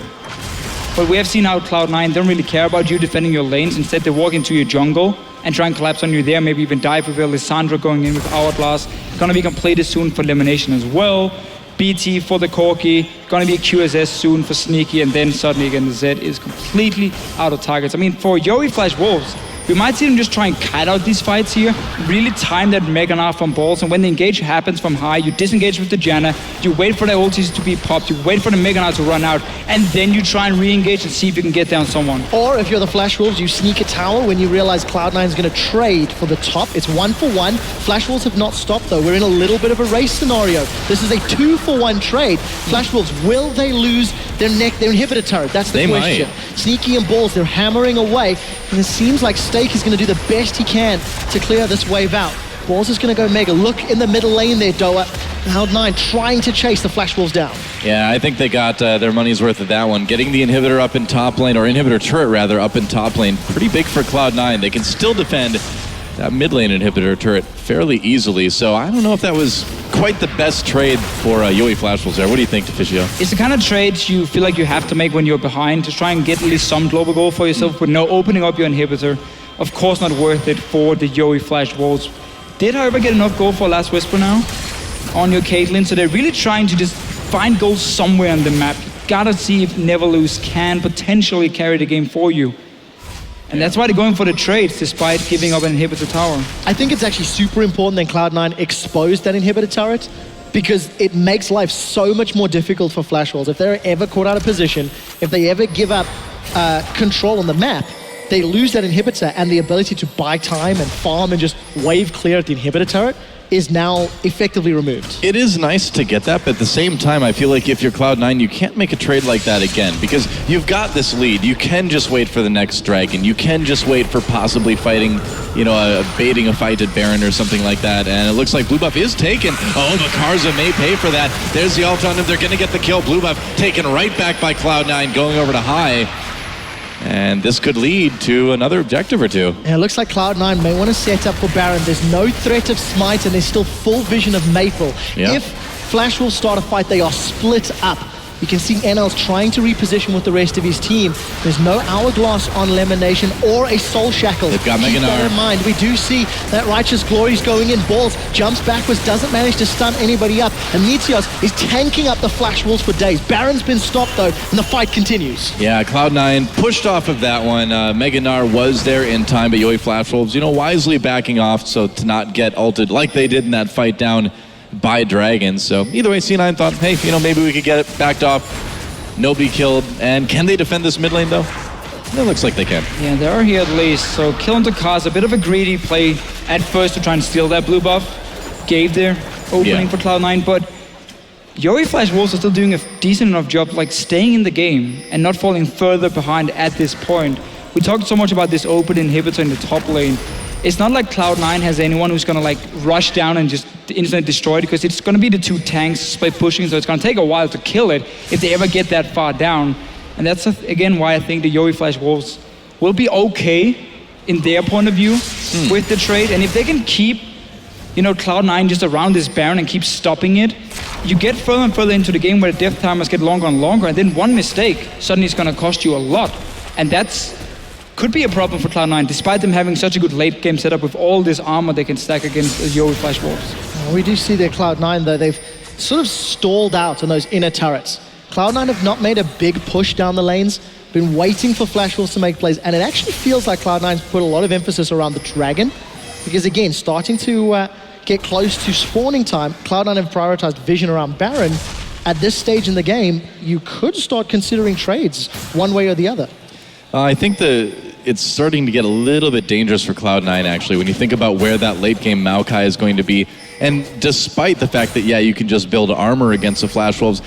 But we have seen how Cloud9 don't really care about you defending your lanes. Instead, they walk into your jungle and try and collapse on you there, maybe even dive with Lissandra going in with Hourglass. Gonna be completed soon for Elimination as well. BT for the Corki, gonna be a QSS soon for Sneaky, and then suddenly again the Zed is completely out of targets. I mean, for Yoi Flash Wolves, we might see them just try and cut out these fights here, really time that Mega Gnar from Balls, and when the engage happens from High, you disengage with the Janna, you wait for the ultis to be popped, you wait for the Mega Gnar to run out, and then you try and re-engage and see if you can get down someone. Or if you're the Flash Wolves, you sneak a tower when you realize Cloud9 is going to trade for the top. It's 1 for 1. Flash Wolves have not stopped though. We're in a little bit of a race scenario. This is a 2 for 1 trade. Flash Wolves, will they lose their inhibitor turret? That's the question. Sneaky and Balls, they're hammering away, and it seems like Stake is going to do the best he can to clear this wave out. Balls is going to go Mega. Look in the middle lane there, Doa. Cloud9 trying to chase the Flash Wolves down. Yeah, I think they got their money's worth of that one. Getting the inhibitor up in top lane, or inhibitor turret rather, up in top lane, pretty big for Cloud9. They can still defend that mid lane inhibitor turret fairly easily, so I don't know if that was quite the best trade for Yoi Flash Wolves there. What do you think, Deficio? It's the kind of trades you feel like you have to make when you're behind to try and get at least some global goal for yourself, but no opening up your inhibitor. Of course not worth it for the Yoi Flash Wolves. Did, however, get enough gold for Last Whisper now on your Caitlyn, so they're really trying to just find goals somewhere on the map. You gotta see if Never Lose can potentially carry the game for you. And that's why they're going for the trades despite giving up an inhibitor tower. I think it's actually super important that Cloud9 exposed that inhibitor turret, because it makes life so much more difficult for Flash Wolves. If they're ever caught out of position, if they ever give up control on the map, they lose that inhibitor, and the ability to buy time and farm and just wave clear at the inhibitor turret is now effectively removed. It is nice to get that, but at the same time, I feel like if you're Cloud9, you can't make a trade like that again, because you've got this lead. You can just wait for the next dragon. You can just wait for possibly fighting, baiting a fight at Baron or something like that, and it looks like blue buff is taken. Oh, but Karza may pay for that. There's the ult on him. They're going to get the kill. Blue buff taken right back by Cloud9, going over to High. And this could lead to another objective or two. And it looks like Cloud9 may want to set up for Baron. There's no threat of Smite, and there's still full vision of Maple. Yeah. If Flash will start a fight, they are split up. You can see NL's trying to reposition with the rest of his team. There's no Hourglass on Elimination or a Soul Shackle. They've got Mega Gnar. Keep that in mind. We do see that Righteous Glory's going in. Balls jumps backwards, doesn't manage to stun anybody up. And Meteos is tanking up the Flash Wolves for days. Baron's been stopped though, and the fight continues. Yeah, Cloud9 pushed off of that one. Mega Gnar was there in time, but Yoi Flash Wolves, wisely backing off so to not get ulted like they did in that fight down by Dragons. So either way, C9 thought, hey, maybe we could get it backed off. Nobody killed. And can they defend this mid lane though? It looks like they can. Yeah, they are here at least. So kill into Kaz, a bit of a greedy play at first to try and steal that blue buff. gave their opening for Cloud9, but Yowie Flash Wolves are still doing a decent enough job, like staying in the game and not falling further behind at this point. We talked so much about this open inhibitor in the top lane. It's not like Cloud9 has anyone who's gonna like rush down and just instantly destroy it, because it's gonna be the two tanks split pushing, so it's gonna take a while to kill it if they ever get that far down. And that's again why I think the Yowie Flash Wolves will be okay in their point of view with the trade. And if they can keep, you know, Cloud9 just around this Baron and keep stopping it, you get further and further into the game where the death timers get longer and longer, and then one mistake suddenly is gonna cost you a lot. And that's could be a problem for Cloud9, despite them having such a good late game setup with all this armor they can stack against the Yowie Flash Wolves. We do see their Cloud9 though, they've sort of stalled out on those inner turrets. Cloud9 have not made a big push down the lanes, been waiting for Flash Wolves to make plays, and it actually feels like Cloud9's put a lot of emphasis around the Dragon, because again, starting to get close to spawning time, Cloud9 have prioritized vision around Baron. At this stage in the game, you could start considering trades one way or the other. I think it's starting to get a little bit dangerous for Cloud9, actually, when you think about where that late game Maokai is going to be. And despite the fact that, yeah, you can just build armor against the Flash Wolves,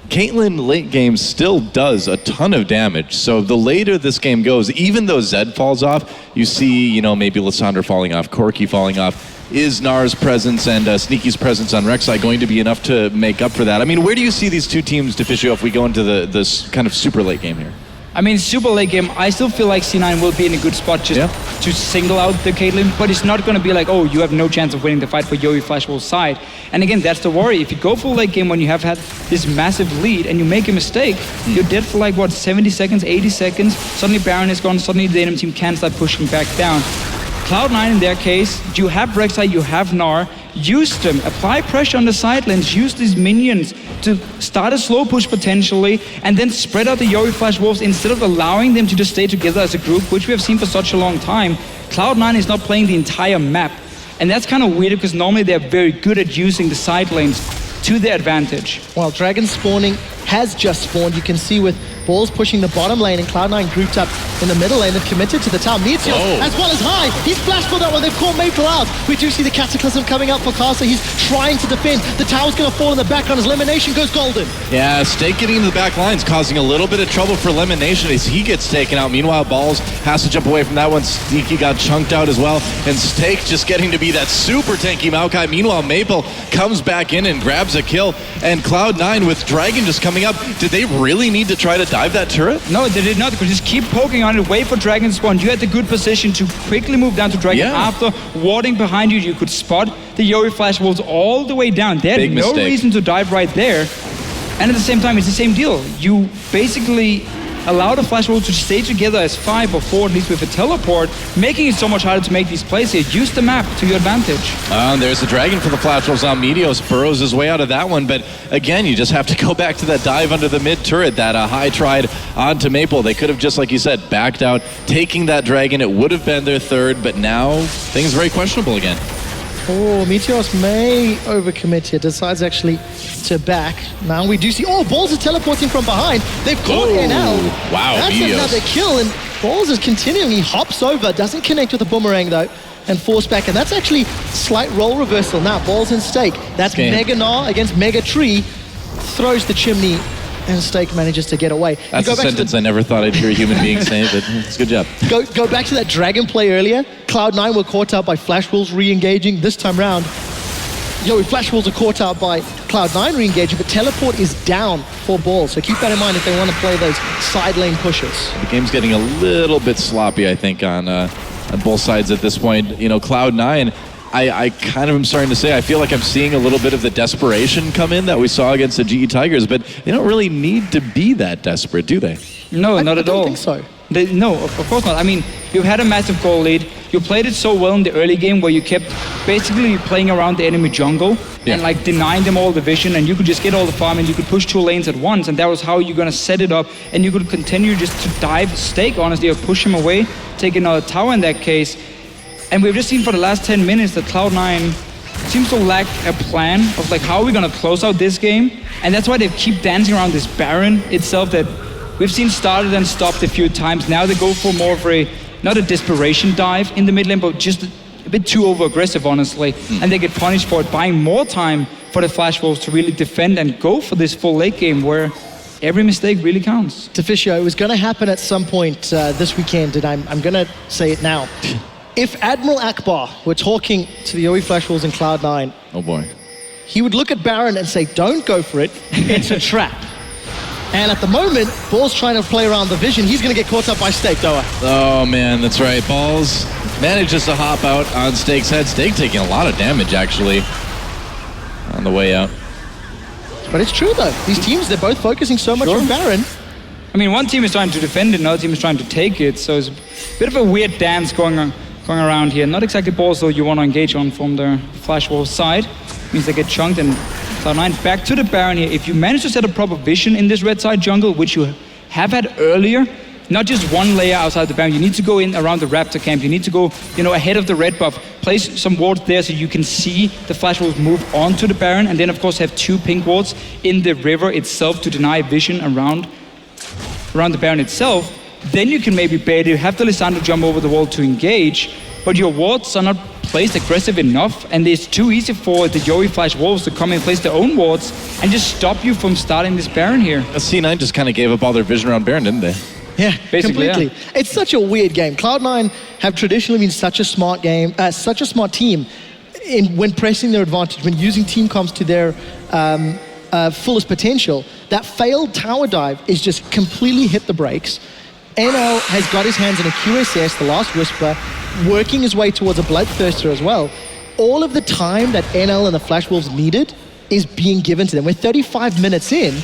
Caitlyn late game still does a ton of damage. So the later this game goes, even though Zed falls off, you see, you know, maybe Lissandra falling off, Corki falling off. Is Nar's presence and Sneaky's presence on Rek'Sai going to be enough to make up for that? I mean, where do you see these two teams, Deficio, if we go into this kind of super late game here? I mean, super late game, I still feel like C9 will be in a good spot just to single out the Caitlyn, but it's not going to be like, oh, you have no chance of winning the fight for Yowie Flash Wolves' side. And again, that's the worry. If you go full late game when you have had this massive lead and you make a mistake, you're dead for like, what, 70 seconds, 80 seconds? Suddenly Baron is gone, suddenly the enemy team can start pushing back down. Cloud9 in their case, you have Rek'Sai, you have Gnar, use them, apply pressure on the side lanes, use these minions to start a slow push potentially, and then spread out the Yowie Flash Wolves instead of allowing them to just stay together as a group, which we have seen for such a long time. Cloud9 is not playing the entire map, and that's kind of weird because normally they're very good at using the side lanes to their advantage. While Dragon spawning has just spawned, you can see with Balls pushing the bottom lane and Cloud9 grouped up in the middle lane. They've committed to the tower. Meteor as well as High. He's flashed for that one. They've caught Maple out. We do see the Cataclysm coming up for Casa. He's trying to defend. The tower's going to fall in the background as Elimination goes golden. Yeah, Stake getting into the back lines causing a little bit of trouble for Elimination as he gets taken out. Meanwhile, Balls has to jump away from that one. Sneaky got chunked out as well. And Stake just getting to be that super tanky Maokai. Meanwhile, Maple comes back in and grabs a kill. And Cloud9 with Dragon just coming up. Did they really need to try to dive that turret? No, they did not. They could just keep poking on it, wait for Dragon to spawn. You had the good position to quickly move down to Dragon. After warding behind you, you could spot the Yowie Flash Wolves all the way down. They had no reason to dive right there. And at the same time, it's the same deal. You basically allow the Flash Wolves to stay together as 5 or 4, at least with a teleport, making it so much harder to make these plays here. Use the map to your advantage. And there's the Dragon for the Flash Wolves on Meteos. Burrows his way out of that one, but again, you just have to go back to that dive under the mid turret that High tried onto Maple. They could have, just like you said, backed out, taking that Dragon. It would have been their third, but now things are very questionable again. Oh, Meteos may overcommit here, decides actually to back. Now we do see, Balls is teleporting from behind. They've caught NL. Wow, that's Meteos. Another kill, and Balls is continuing. He hops over, doesn't connect with the boomerang though, and force back, and that's actually slight role reversal. Now Balls and Stake. That's Mega Gnar against Mega Tree. Throws the chimney, and Stake manages to get away. That's a sentence I never thought I'd hear a human being say, but it's a good job. Go back to that Dragon play earlier. Cloud9 were caught out by Flash Wolves re-engaging. This time round, Flash Wolves are caught out by Cloud9 re-engaging, but teleport is down for Balls. So keep that in mind if they want to play those side lane pushes. The game's getting a little bit sloppy, I think, on both sides at this point. Cloud9, I kind of am starting to say, I feel like I'm seeing a little bit of the desperation come in that we saw against the GE Tigers, but they don't really need to be that desperate, do they? No, not at all. I don't think so. No, of course not. I mean, you had a massive goal lead. You played it so well in the early game where you kept basically playing around the enemy jungle and denying them all the vision, and you could just get all the farm and you could push 2 lanes at once, and that was how you're going to set it up, and you could continue just to dive Stake, honestly, or push him away, take another tower in that case. And we've just seen for the last 10 minutes that Cloud9 seems to lack a plan of how are we going to close out this game. And that's why they keep dancing around this Baron itself that we've seen started and stopped a few times. Now they go for more of not a desperation dive in the mid lane, but just a bit too over-aggressive, honestly. And they get punished for it, buying more time for the Flash Wolves to really defend and go for this full late game where every mistake really counts. Deficio, it was going to happen at some point this weekend, and I'm going to say it now. If Admiral Akbar were talking to the OE Flash Wolves in Cloud9, Oh boy. he would look at Baron and say, don't go for it, it's a trap. And at the moment, Ball's trying to play around the vision. He's going to get caught up by Stake, Doa. Oh man, that's right. Balls manages to hop out on Stake's head. Stake taking a lot of damage actually on the way out. But it's true though. These teams, they're both focusing so much on Baron. I mean, one team is trying to defend it, another team is trying to take it, so it's a bit of a weird dance going around here. Not exactly balls though you want to engage on from the Flash Wolf side. Means they get chunked, and Cloud9 back to the Baron here. If you manage to set a proper vision in this red side jungle, which you have had earlier, not just one layer outside the Baron, you need to go in around the Raptor camp, you need to go, ahead of the red buff, place some wards there so you can see the Flash Wolves move onto the Baron, and then of course have 2 pink wards in the river itself to deny vision around the Baron itself. Then you can maybe bait, have the Lissandra jump over the wall to engage, but your wards are not placed aggressive enough, and it's too easy for the Yoi Flash Wolves to come and place their own wards and just stop you from starting this Baron here. C9 just kind of gave up all their vision around Baron, didn't they? Yeah, Basically, completely. yeah. It's such a weird game. Cloud9 have traditionally been such a smart team when pressing their advantage, when using team comps to their fullest potential. That failed tower dive is just completely hit the brakes. NL has got his hands on a QSS, the Last Whisper, working his way towards a Bloodthirster as well. All of the time that NL and the Flash Wolves needed is being given to them. We're 35 minutes in.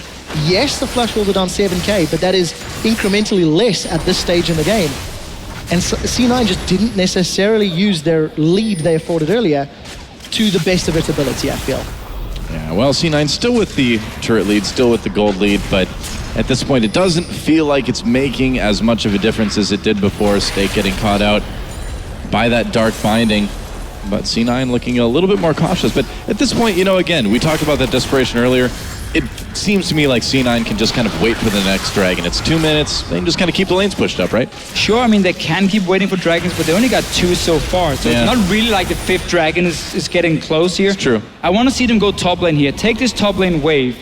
Yes, the Flash Wolves are down 7k, but that is incrementally less at this stage in the game. And C9 just didn't necessarily use their lead they afforded earlier to the best of its ability, I feel. Yeah, well, C9 still with the turret lead, still with the gold lead, but at this point it doesn't feel like it's making as much of a difference as it did before. Stake getting caught out by that dark binding, but C9 looking a little bit more cautious. But at this point, again, we talked about that desperation earlier. It seems to me like C9 can just kind of wait for the next dragon. It's 2 minutes, they can just kind of keep the lanes pushed up, right? Sure, I mean, they can keep waiting for dragons, but they only got 2 so far. So Yeah. it's not really like the 5th dragon is getting close here. It's true. I want to see them go top lane here. Take this top lane wave,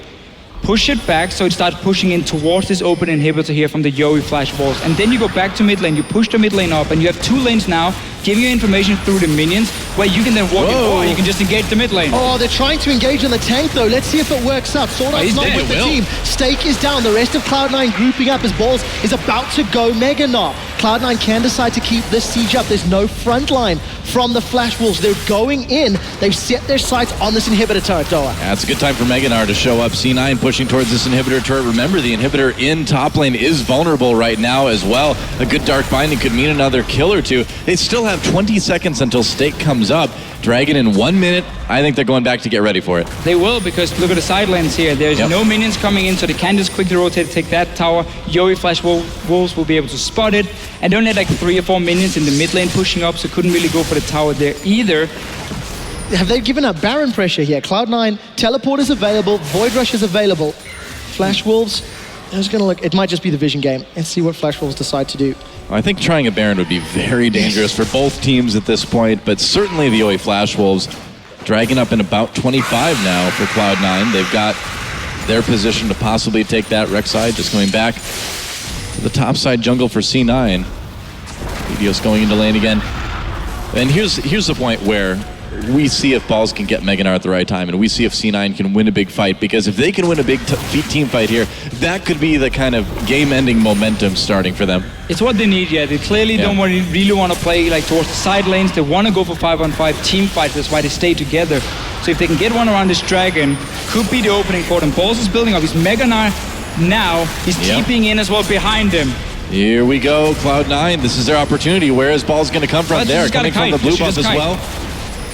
push it back so it starts pushing in towards this open inhibitor here from the Yoi Flash Wolves. And then you go back to mid lane, you push the mid lane up, and you have 2 lanes now, giving you information through the minions, where you can then walk in, or you can just engage the mid lane. Oh, they're trying to engage on the tank though. Let's see if it works out. Swordart's he's not dead. with the It will. team. Stake is down. The rest of Cloud9 grouping up as Balls is about to go Mega Knock. Cloud9 can decide to keep this siege up. There's no front line from the Flash Wolves. They're going in. They've set their sights on this inhibitor turret, Doa. Yeah, it's a good time for Meganar to show up. C9 pushing towards this inhibitor turret. Remember, the inhibitor in top lane is vulnerable right now as well. A good dark binding could mean another kill or two. They still have 20 seconds until Stake comes up. Dragon in 1 minute. I think they're going back to get ready for it. They will, because look at the side lanes here. There's no minions coming in, so they can just quickly rotate, take that tower. Yoi Flash Wolves will be able to spot it. And they only had like 3 or 4 minions in the mid lane pushing up, so couldn't really go for the tower there either. Have they given up Baron pressure here? Cloud9, teleport is available, Void Rush is available. Flash Wolves, I was going to look, it might just be the vision game and see what Flash Wolves decide to do. I think trying a Baron would be very dangerous for both teams at this point, but certainly the OE Flash Wolves dragging up in about 25 now for Cloud9. They've got their position to possibly take that Rex side, just going back to the top side jungle for C9. Edios going into lane again. And here's the point where we see if Balls can get Meganar at the right time, and we see if C9 can win a big fight, because if they can win a big team fight here, that could be the kind of game-ending momentum starting for them. It's what they need, yeah. They clearly don't really want to play like towards the side lanes. They want to go for 5-on-5 team fights. That's why they stay together. So if they can get one around this dragon, could be the opening for them. Balls is building up. He's Meganar now. He's TPing in as well behind him. Here we go, Cloud9. This is their opportunity. Where is Balls going to come from? There, coming from the blue buff as well.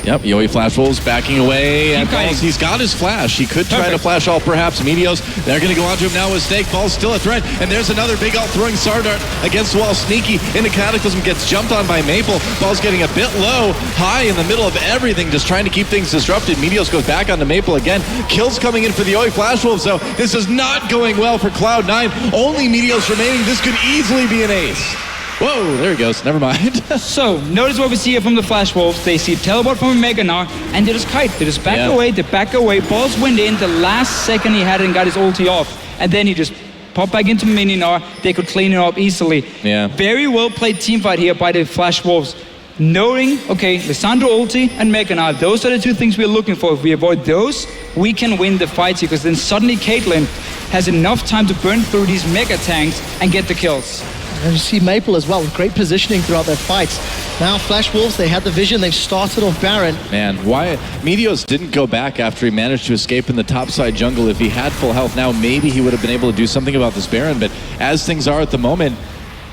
Yep, Yoi Flash Wolves backing away, and Balls, he's got his flash. He could try to flash all perhaps. Meteos, they're going to go onto him now with Stake. Balls still a threat, and there's another big ult throwing Sardart against the wall. Sneaky into Cataclysm, gets jumped on by Maple. Balls getting a bit low, high in the middle of everything, just trying to keep things disrupted. Meteos goes back onto Maple again. Kills coming in for the Yoi Flash Wolves, so this is not going well for Cloud9. Only Meteos remaining. This could easily be an ace. Whoa, there he goes. Never mind. So, notice what we see here from the Flash Wolves. They see teleport from a Mega Gnar, and they just kite. They just back away, they back away. Balls went in the last second he had it and got his ulti off. And then he just popped back into Mini Gnar. They could clean it up easily. Yeah. Very well played team fight here by the Flash Wolves. Knowing, okay, Lissandra ulti and Mega Gnar, those are the two things we're looking for. If we avoid those, we can win the fights here, because then suddenly Caitlyn has enough time to burn through these Mega Tanks and get the kills. And you see Maple as well with great positioning throughout their fights. Now Flash Wolves, they had the vision, they've started off Baron. Man, why Meteos didn't go back after he managed to escape in the topside jungle. If he had full health now, maybe he would have been able to do something about this Baron. But as things are at the moment,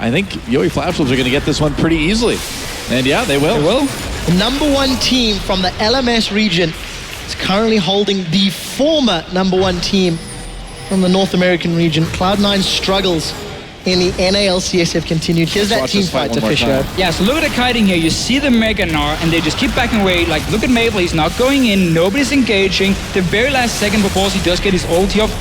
I think Yowie Flash Wolves are going to get this one pretty easily. And yeah, they will. They will. The number one team from the LMS region is currently holding the former number one team from the North American region. Cloud9 struggles in the NALCS have continued. Here's that watch team this fight fight to one more Fisher. time. Yeah, so look at the kiting here. You see the Mega Gnar, and they just keep backing away. Like, look at Maple. He's not going in. Nobody's engaging. The very last second before he does get his ulti off.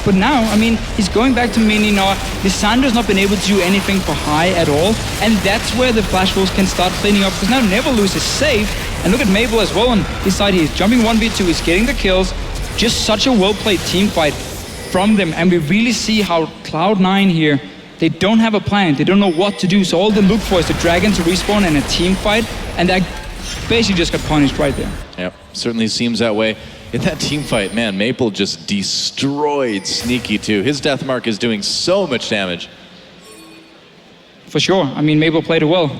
But now, I mean, he's going back to Mini Gnar. Lissandra's not been able to do anything for high at all. And that's where the Flash Wolves can start cleaning up, because now Neverlose is safe. And look at Maple as well on his side. He's jumping 1v2. He's getting the kills. Just such a well-played team fight from them. And we really see how Cloud9 here, they don't have a plan. They don't know what to do. So all they look for is the dragon to respawn in a team fight. And that basically just got punished right there. Yep, certainly seems that way. In that team fight, man, Maple just destroyed Sneaky too. His death mark is doing so much damage. For sure. I mean, Maple played it well.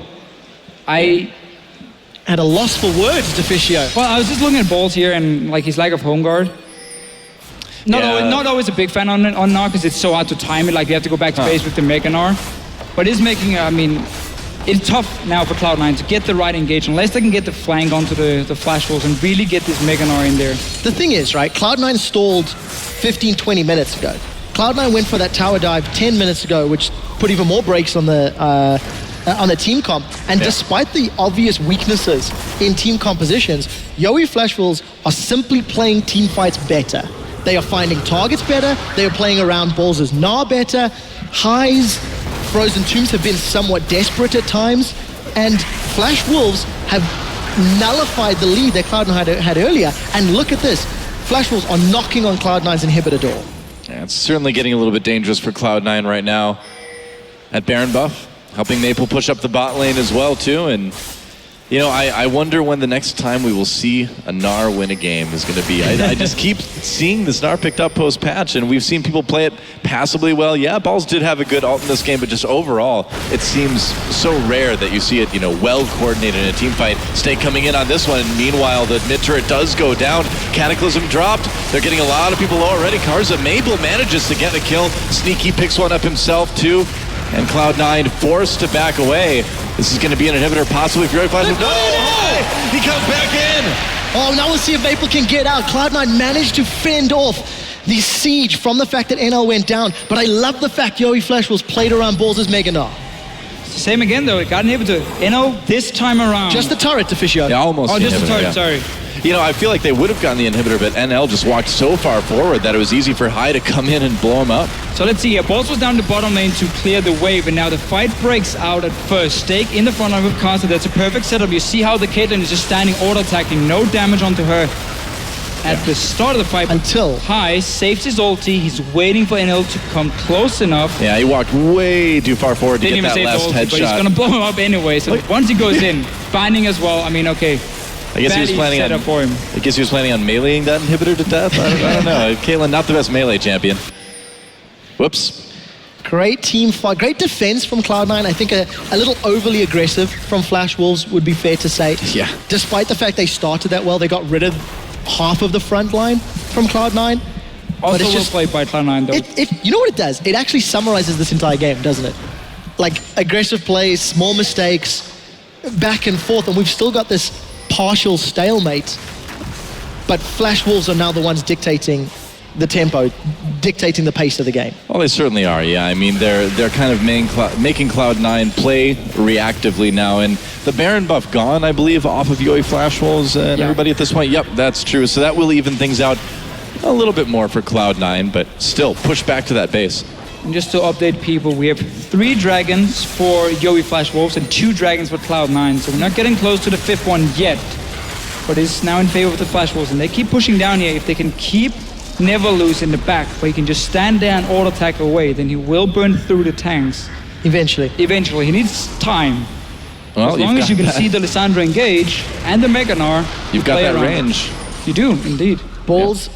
I Had a loss for words to Fisher. Well, I was just looking at balls here and like his lack of home guard. Not always a big fan on Gnar, because it's so hard to time it. Like you have to go back to base with the Mega Gnar. But it's making, I mean, it's tough now for Cloud9 to get the right engage unless they can get the flank onto the Flash Wolves and really get this Mega Gnar in there. The thing is, right, Cloud9 stalled 15, 20 minutes ago. Cloud9 went for that tower dive 10 minutes ago, which put even more brakes on the team comp. And despite the obvious weaknesses in team compositions, Yowie Flash Wolves are simply playing team fights better. They are finding targets better. They are playing around Balls' Gnar better. Highs, Frozen Tombs have been somewhat desperate at times. And Flash Wolves have nullified the lead that Cloud9 had earlier. And look at this. Flash Wolves are knocking on Cloud9's inhibitor door. Yeah, it's certainly getting a little bit dangerous for Cloud9 right now. At Baron buff, helping Maple push up the bot lane as well too. And you know, I wonder when the next time we will see a Gnar win a game is going to be. I just keep seeing this Gnar picked up post-patch, and we've seen people play it passably well. Yeah, Balls did have a good ult in this game, but just overall, it seems so rare that you see it, you know, well-coordinated in a team fight. Stay coming in on this one, and meanwhile, the mid turret does go down. Cataclysm dropped. They're getting a lot of people low already. Karza Maple manages to get a kill. Sneaky picks one up himself, too. And Cloud9 forced to back away. This is going to be an inhibitor, possibly for Yowie Flash. No! He comes back in! Oh, now we'll see if Maple can get out. Cloud9 managed to fend off the siege from the fact that NL went down. But I love the fact Yowie Flash was played around Balls' Mega Gnar. Same again, though. It got an inhibitor. NL this time around. Just the turret to Fisher. Yeah, almost. Oh, just the turret, yeah. sorry. You know, I feel like they would have gotten the inhibitor, but NL just walked so far forward that it was easy for High to come in and blow him up. So let's see here. Balls was down the bottom lane to clear the wave, and now the fight breaks out at first. Stake in the front line with Karza. That's a perfect setup. You see how the Caitlyn is just standing auto-attacking. No damage onto her at the start of the fight. Until High saves his ulti. He's waiting for NL to come close enough. Yeah, he walked way too far forward to get that last headshot. But he's going to blow him up anyway. So once he goes in, binding as well, I mean, okay. I guess he was planning on. For him. I guess he was planning on meleeing that inhibitor to death. I don't know. Caitlyn, not the best melee champion. Whoops. great team fight, great defense from Cloud9. I think a little overly aggressive from Flash Wolves would be fair to say. Yeah. Despite the fact they started that well, they got rid of half of the front line from Cloud9. Also well played by Cloud9 though. You know what it does? It actually summarizes this entire game, doesn't it? Like aggressive plays, small mistakes, back and forth, and we've still got this partial stalemate. But Flash Wolves are now the ones dictating the tempo, dictating the pace of the game. Well, they certainly are, yeah. I mean, they're kind of making Cloud9 play reactively now, and the Baron buff gone, I believe, off of Yowie Flash Wolves and everybody at this point. Yep, that's true. So that will even things out a little bit more for Cloud9, but still push back to that base. And just to update people, we have 3 dragons for Yowie Flash Wolves and 2 dragons for Cloud9. So we're not getting close to the 5th one yet. But it's now in favor of the Flash Wolves. And they keep pushing down here. If they can keep Never Lose in the back, where he can just stand there and auto attack away, then he will burn through the tanks. Eventually. Eventually. He needs time. Well, as long as you can see the Lissandra engage and the Meganar, you've got that range. You do, indeed. Balls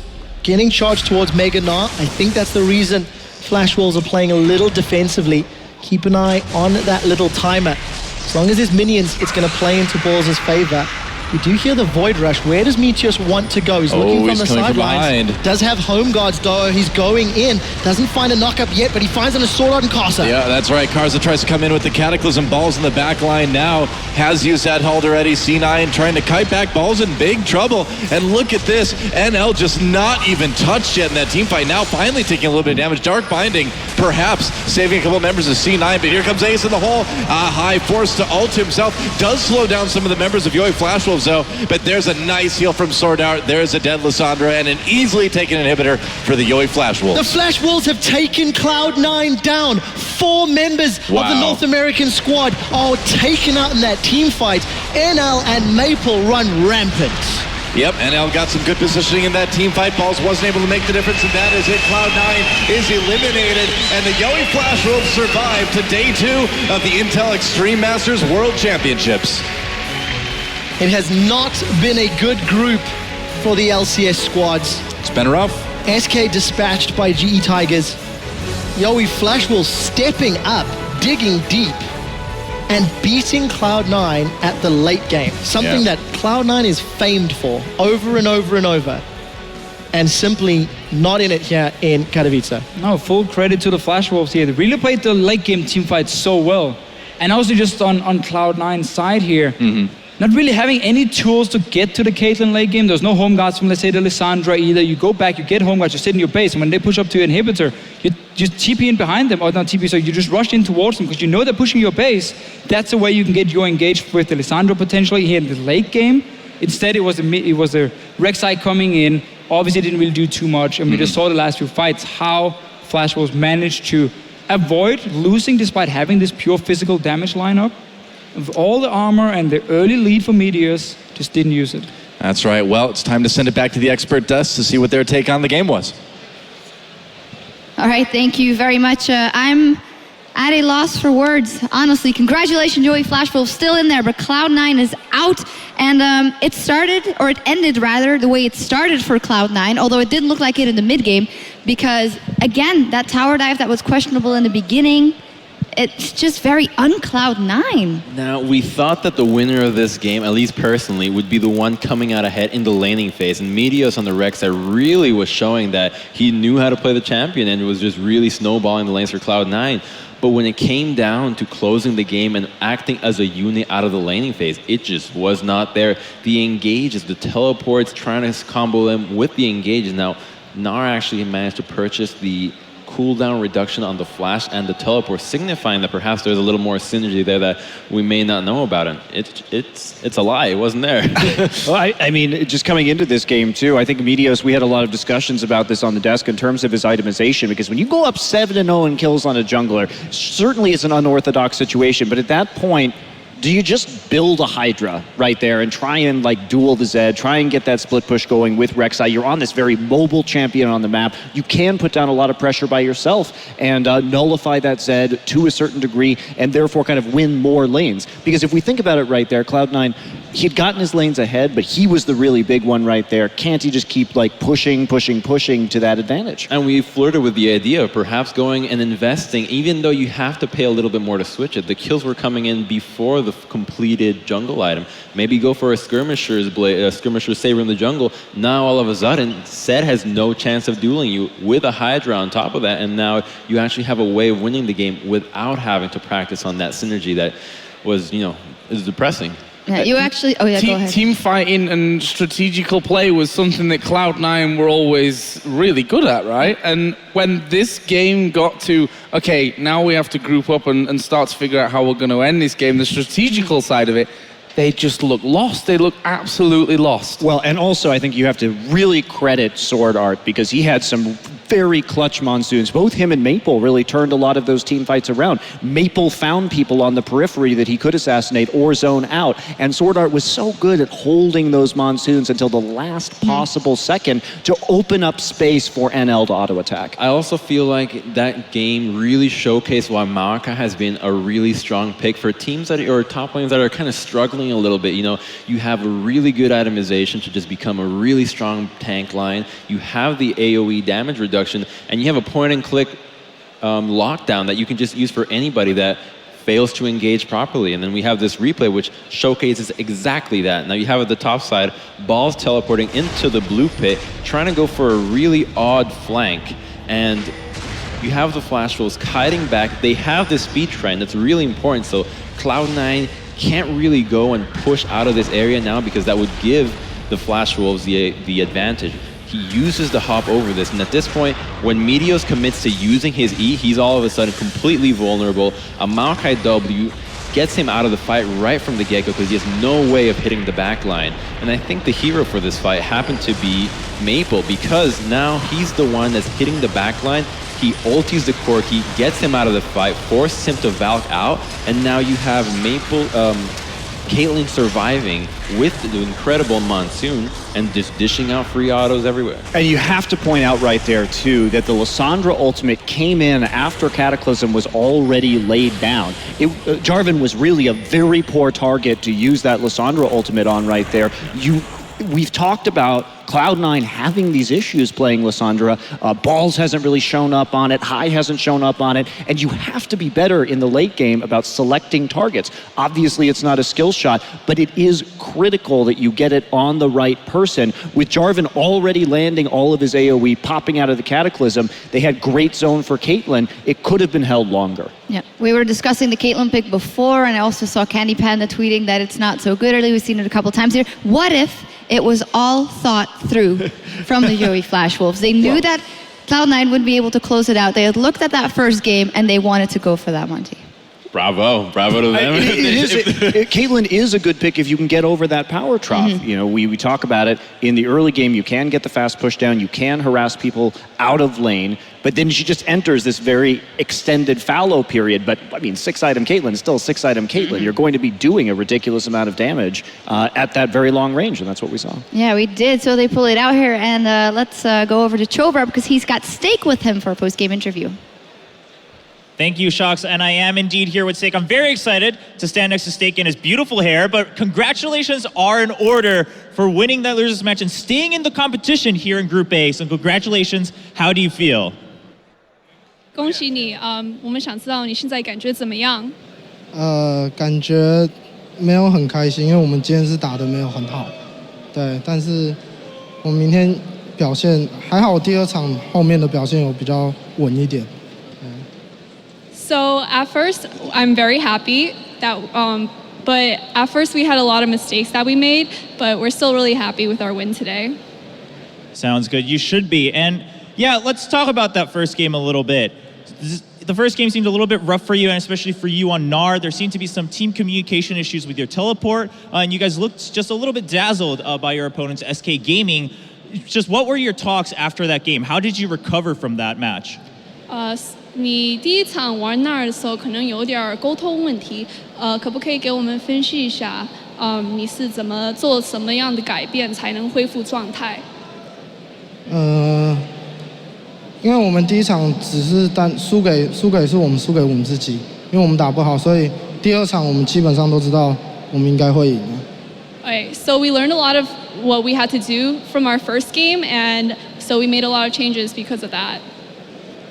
getting charged towards Meganar. I think that's the reason Flash Wolves are playing a little defensively. Keep an eye on that little timer. As long as there's minions, it's going to play into Balls' favor. We do hear the Void Rush. Where does Meteos want to go? He's looking from the sidelines. Does have home guards though. He's going in. Doesn't find a knock-up yet, but he finds an Sword Art and Karsa. Yeah, that's right. Karsa tries to come in with the Cataclysm. Balls in the back line now. Has used that hold already. C9 trying to kite back. Balls in big trouble. And look at this. NL just not even touched yet in that team fight. Now finally taking a little bit of damage. Dark Binding perhaps saving a couple members of C9, but here comes Ace in the hole. High forced to ult himself. Does slow down some of the members of Yowie Flash Wolves though, but there's a nice heal from Sword Art. There's a dead Lissandra and an easily taken inhibitor for the Yowie Flash Wolves. The Flash Wolves have taken Cloud9 down. 4 members of the North American squad are taken out in that team fight. NL and Maple run rampant. Yep, NL got some good positioning in that team fight. Balls wasn't able to make the difference, and that is it. Cloud9 is eliminated, and the Yowie Flash Wolves survive to day 2 of the Intel Extreme Masters World Championships. It has not been a good group for the LCS squads. It's been rough. SK dispatched by GE Tigers. Yowie Flash Wolves stepping up, digging deep, and beating Cloud9 at the late game. Something that Cloud9 is famed for over and over and over. And simply not in it here in Katowice. No, full credit to the Flash Wolves here. They really played the late game team fight so well. And also just on Cloud9's side here, not really having any tools to get to the Caitlyn late game. There's no home guards from, let's say, the Lissandra either. You go back, you get home guards, you sit in your base, and when they push up to your inhibitor, you just TP in behind them, or not TP, so you just rush in towards them, because you know they're pushing your base. That's the way you can get your engaged with the Lissandra potentially here in the late game. Instead, it was a Rek'Sai coming in, obviously didn't really do too much, and we just saw the last few fights how Flash Wolves managed to avoid losing despite having this pure physical damage lineup. Of all the armor and the early lead for Meteos, just didn't use it. That's right. Well, it's time to send it back to the expert desk to see what their take on the game was. All right, thank you very much. I'm at a loss for words, honestly. Congratulations, Yowie Flash Wolves, still in there, but Cloud9 is out. And it started, or it ended rather, the way it started for Cloud9, although it didn't look like it in the mid-game, because, again, that tower dive that was questionable in the beginning, it's just very un-Cloud9. Now, we thought that the winner of this game, at least personally, would be the one coming out ahead in the laning phase. And Meteos on the Rek'Sai really was showing that he knew how to play the champion and was just really snowballing the lanes for Cloud9. But when it came down to closing the game and acting as a unit out of the laning phase, it just was not there. The engages, the teleports, trying to combo them with the engages. Now, Nara actually managed to purchase the cooldown reduction on the flash and the teleport, signifying that perhaps there's a little more synergy there that we may not know about. And it's a lie. It wasn't there. Well, I mean, just coming into this game too, I think Meteos, we had a lot of discussions about this on the desk in terms of his itemization, because when you go up 7-0 in kills on a jungler, certainly it's an unorthodox situation, but at that point, do you just build a Hydra right there and try and like duel the Zed, try and get that split push going with Rek'Sai? You're on this very mobile champion on the map. You can put down a lot of pressure by yourself and nullify that Zed to a certain degree and therefore kind of win more lanes. Because if we think about it right there, Cloud9, he'd gotten his lanes ahead, but he was the really big one right there. Can't he just keep like pushing to that advantage? And we flirted with the idea of perhaps going and investing, even though you have to pay a little bit more to switch it. The kills were coming in before the completed jungle item. Maybe go for a skirmisher's blade, a skirmisher's saber in the jungle. Now all of a sudden, Zed has no chance of dueling you with a Hydra on top of that, and now you actually have a way of winning the game without having to practice on that synergy that was, is depressing. Yeah, you actually, go ahead. Team fighting and strategical play was something that Cloud9 were always really good at, right? And when this game got to, okay, now we have to group up and start to figure out how we're going to end this game, the strategical side of it, they just look lost. They look absolutely lost. Well, and also I think you have to really credit Sword Art, because he had some very clutch monsoons. Both him and Maple really turned a lot of those team fights around. Maple found people on the periphery that he could assassinate or zone out, and Sword Art was so good at holding those monsoons until the last possible second to open up space for NL to auto-attack. I also feel like that game really showcased why Maokai has been a really strong pick for teams that or top lanes that are kind of struggling a little bit. You know, you have a really good itemization to just become a really strong tank line. You have the AoE damage reduction, and you have a point-and-click lockdown that you can just use for anybody that fails to engage properly. And then we have this replay which showcases exactly that. Now you have at the top side, Balls teleporting into the blue pit, trying to go for a really odd flank. And you have the Flash Wolves kiting back. They have this speed trend that's really important. So Cloud9 can't really go and push out of this area now because that would give the Flash Wolves the advantage. He uses the hop over this, and at this point, when Meteos commits to using his E, he's all of a sudden completely vulnerable. A Maokai W gets him out of the fight right from the get-go because he has no way of hitting the back line. And I think the hero for this fight happened to be Maple, because now he's the one that's hitting the back line. He ultis the Corki, gets him out of the fight, forces him to Valk out, and now you have Maple, Caitlyn surviving with the incredible monsoon and just dishing out free autos everywhere. And you have to point out right there too that the Lissandra ultimate came in after Cataclysm was already laid down. Jarvan was really a very poor target to use that Lissandra ultimate on right there. We've talked about Cloud9 having these issues playing Lissandra. Balls hasn't really shown up on it. High hasn't shown up on it. And you have to be better in the late game about selecting targets. Obviously, it's not a skill shot, but it is critical that you get it on the right person. With Jarvan already landing all of his AoE, popping out of the Cataclysm, they had great zone for Caitlyn. It could have been held longer. Yeah, we were discussing the Caitlyn pick before, and I also saw Candy Panda tweeting that it's not so good early. We've seen it a couple times here. What if it was all thought through from the Yowie Flash Wolves? They knew that Cloud9 would be able to close it out. They had looked at that first game, and they wanted to go for that, Monty. Bravo to them. Caitlyn is a good pick if you can get over that power trough. You know, we talk about it in the early game. You can get the fast push down. You can harass people out of lane. But then she just enters this very extended fallow period. But I mean, 6-item Caitlyn is still a 6-item Caitlyn. You're going to be doing a ridiculous amount of damage at that very long range, and that's what we saw. Yeah, we did. So they pull it out here, and let's go over to Chobra because he's got Steak with him for a post-game interview. Thank you, Shox, and I am indeed here with Steak. I'm very excited to stand next to Steak in his beautiful hair, but congratulations are in order for winning that losers match and staying in the competition here in Group A. So congratulations. How do you feel? 恭喜你，我们想知道你现在感觉怎么样？感觉没有很开心，因为我们今天是打得没有很好，对，但是我们明天表现还好，第二场后面的表现有比较稳一点。So at first, I'm very happy that, but at first we had a lot of mistakes that we made, but we're still really happy with our win today. Sounds good. You should be. And yeah, let's talk about that first game a little bit. The first game seemed a little bit rough for you, and especially for you on Gnar. There seemed to be some team communication issues with your teleport, and you guys looked just a little bit dazzled by your opponents, SK Gaming. Just what were your talks after that game? How did you recover from that match? 你第一场玩那儿的时候可能有点沟通问题，可不可以给我们分析一下，你是怎么做什么样的改变才能恢复状态？因为我们第一场只是输给是我们输给我们自己，因为我们打不好，所以第二场我们基本上都知道我们应该会赢。Okay, so we learned a lot of what we had to do from our first game, and so we made a lot of changes because of that.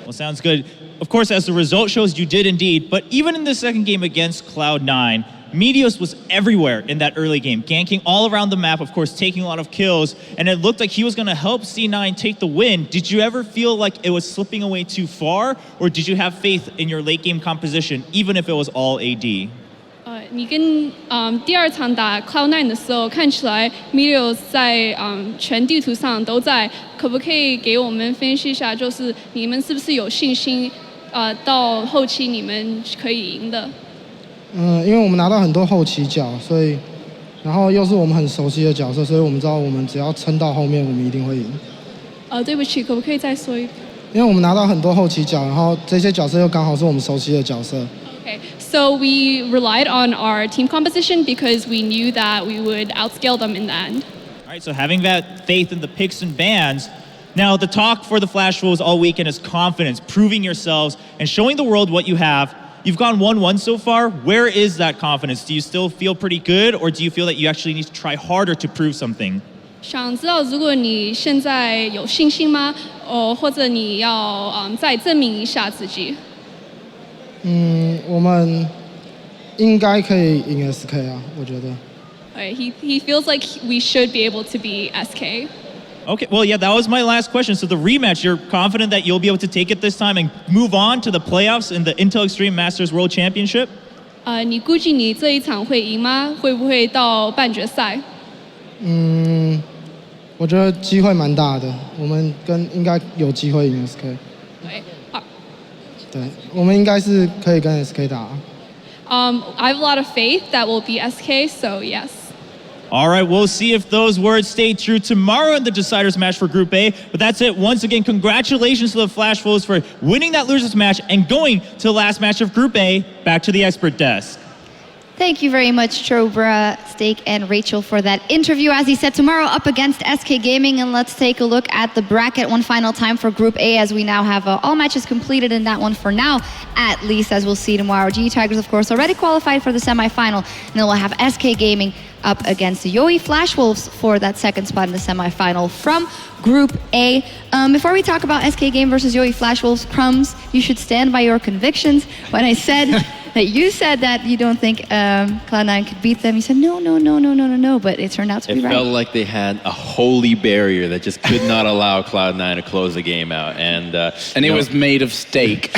Well, sounds good. Of course, as the result shows, you did indeed. But even in the second game against Cloud9, Meteos was everywhere in that early game, ganking all around the map, of course, taking a lot of kills, and it looked like he was going to help C9 take the win. Did you ever feel like it was slipping away too far, or did you have faith in your late game composition, even if it was all AD? 你跟第二场打 Cloud9 的时候，看起来 Meteos 在全地图上都在，可不可以给我们分析一下，就是你们是不是有信心，到后期你们可以赢的？因为我们拿到很多后期角，所以然后又是我们很熟悉的角色，所以我们知道我们只要撑到后面，我们一定会赢。对不起，可不可以再说一遍？因为我们拿到很多后期角，然后这些角色又刚好是我们熟悉的角色。Okay, so we relied on our team composition because we knew that we would outscale them in the end. All right, so having that faith in the picks and bans. Now, the talk for the Flash Wolves all weekend is confidence, proving yourselves, and showing the world what you have. You've gone 1-1 so far. Where is that confidence? Do you still feel pretty good, or do you feel that you actually need to try harder to prove something? 想知道如果你现在有信心吗？或者你要再证明一下自己？我们应该可以赢 SK 啊，我觉得。He feels like we should be able to be SK. Okay, well, yeah, that was my last question. So the rematch, you're confident that you'll be able to take it this time and move on to the playoffs in the Intel Extreme Masters World Championship? 你估计你这一场会赢吗？会不会到半决赛？我觉得机会蛮大的，我们应该有机会赢 SK。对，我们应该是可以跟 SK 打。I have a lot of faith that we'll be SK, so yes. All right, we'll see if those words stay true tomorrow in the deciders match for Group A. But that's it. Once again, congratulations to the Flash Wolves for winning that losers match and going to the last match of Group A. Back to the expert desk. Thank you very much, Chobra, Steak, and Rachel for that interview. As he said, tomorrow up against SK Gaming, and let's take a look at the bracket one final time for Group A, as we now have all matches completed in that one for now, at least, as we'll see tomorrow. GE Tigers, of course, already qualified for the semifinal, and then we'll have SK Gaming up against the YoE Flash Wolves for that second spot in the semifinal from Group A. Before we talk about SK Game versus YoE Flash Wolves, Crumbs, you should stand by your convictions. When I said that you said that you don't think Cloud9 could beat them, you said no, but it turned out to be right. It felt like they had a holy barrier that just could not allow Cloud9 to close the game out, and it was made of steak.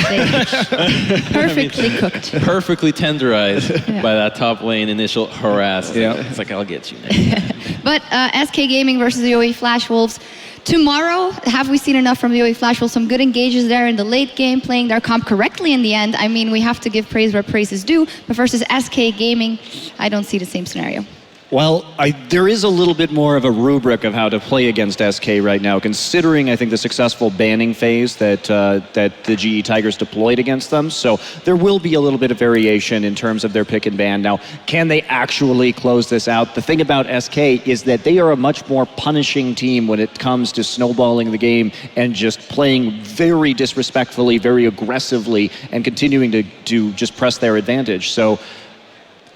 Perfectly cooked. Perfectly tenderized by that top lane initial harass. Yeah. It's like, I'll get you next. But SK Gaming versus the YoE Flash Wolves. Tomorrow, have we seen enough from the YoE Flash Wolves? Some good engages there in the late game, playing their comp correctly in the end. I mean, we have to give praise where praise is due. But versus SK Gaming, I don't see the same scenario. Well, there is a little bit more of a rubric of how to play against SK right now, considering, I think, the successful banning phase that the GE Tigers deployed against them. So there will be a little bit of variation in terms of their pick and ban. Now, can they actually close this out? The thing about SK is that they are a much more punishing team when it comes to snowballing the game and just playing very disrespectfully, very aggressively, and continuing to just press their advantage. So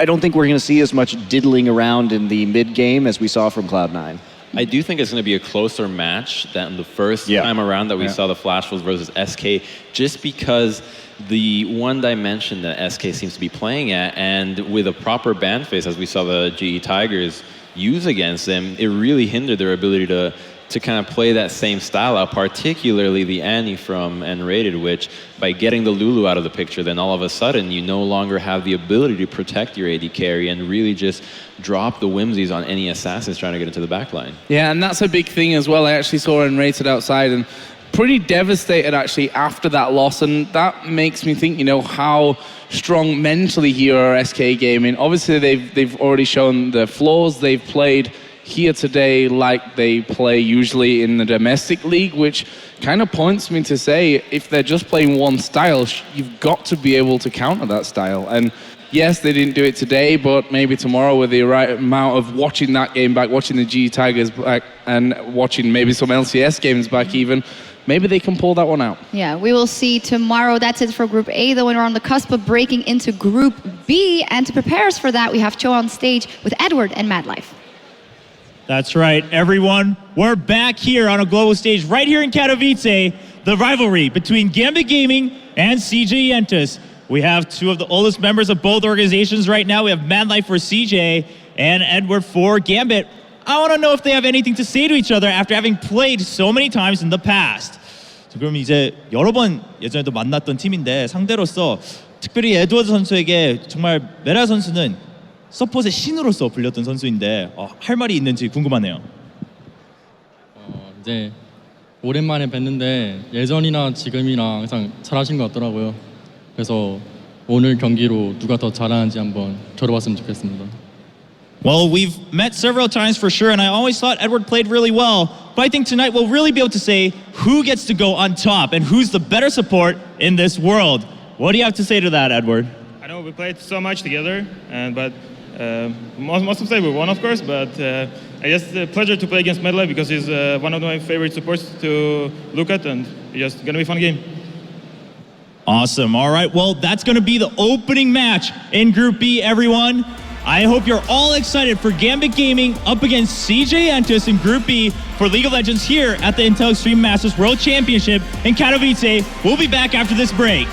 I don't think we're going to see as much diddling around in the mid-game as we saw from Cloud9. I do think it's going to be a closer match than the first time around that we saw the Flash Wolves versus SK, just because the one dimension that SK seems to be playing at, and with a proper ban phase, as we saw the GE Tigers use against them, it really hindered their ability to kind of play that same style out, particularly the Annie from N-Rated, which by getting the Lulu out of the picture, then all of a sudden you no longer have the ability to protect your AD carry and really just drop the whimsies on any assassins trying to get into the backline. Yeah, and that's a big thing as well. I actually saw N-Rated outside and pretty devastated actually after that loss, and that makes me think, how strong mentally here are SK Gaming. Obviously they've already shown the flaws. They've played here today like they play usually in the domestic league, which kind of points me to say, if they're just playing one style, you've got to be able to counter that style. And yes, they didn't do it today, but maybe tomorrow with the right amount of watching that game back, watching the GE Tigers back, and watching maybe some LCS games back even, maybe they can pull that one out. Yeah, we will see tomorrow. That's it for Group A, though, when we're on the cusp of breaking into Group B. And to prepare us for that, we have Cho on stage with Edward and Mad Life. That's right, everyone. We're back here on a global stage right here in Katowice, the rivalry between Gambit Gaming and CJ Entus. We have two of the oldest members of both organizations right now. We have Mad Life for CJ and Edward for Gambit. I want to know if they have anything to say to each other after having played so many times in the past. 그럼 이제 여러 번 예전에도 만났던 팀인데 상대로서 특별히 에드워드 선수에게 정말 메라 선수는 서폿의 신으로서 불렸던 선수인데 할 말이 있는지 궁금하네요. 이제 오랜만에 뵀는데 예전이나 지금이나 항상 잘하신 것 같더라고요. 그래서 오늘 경기로 누가 더 잘하는지 한번 겨뤄봤으면 좋겠습니다. Well, we've met several times for sure, and I always thought Edward played really well. But I think tonight we'll really be able to say who gets to go on top and who's the better support in this world. What do you have to say to that, Edward? I know we played so much together, but most of the time we won, of course. But I guess a pleasure to play against Medley because he's one of my favorite supports to look at, and it's just gonna be a fun game. Awesome. All right. Well, that's going to be the opening match in Group B, everyone. I hope you're all excited for Gambit Gaming up against CJ Entus in Group B for League of Legends here at the Intel Extreme Masters World Championship in Katowice. We'll be back after this break.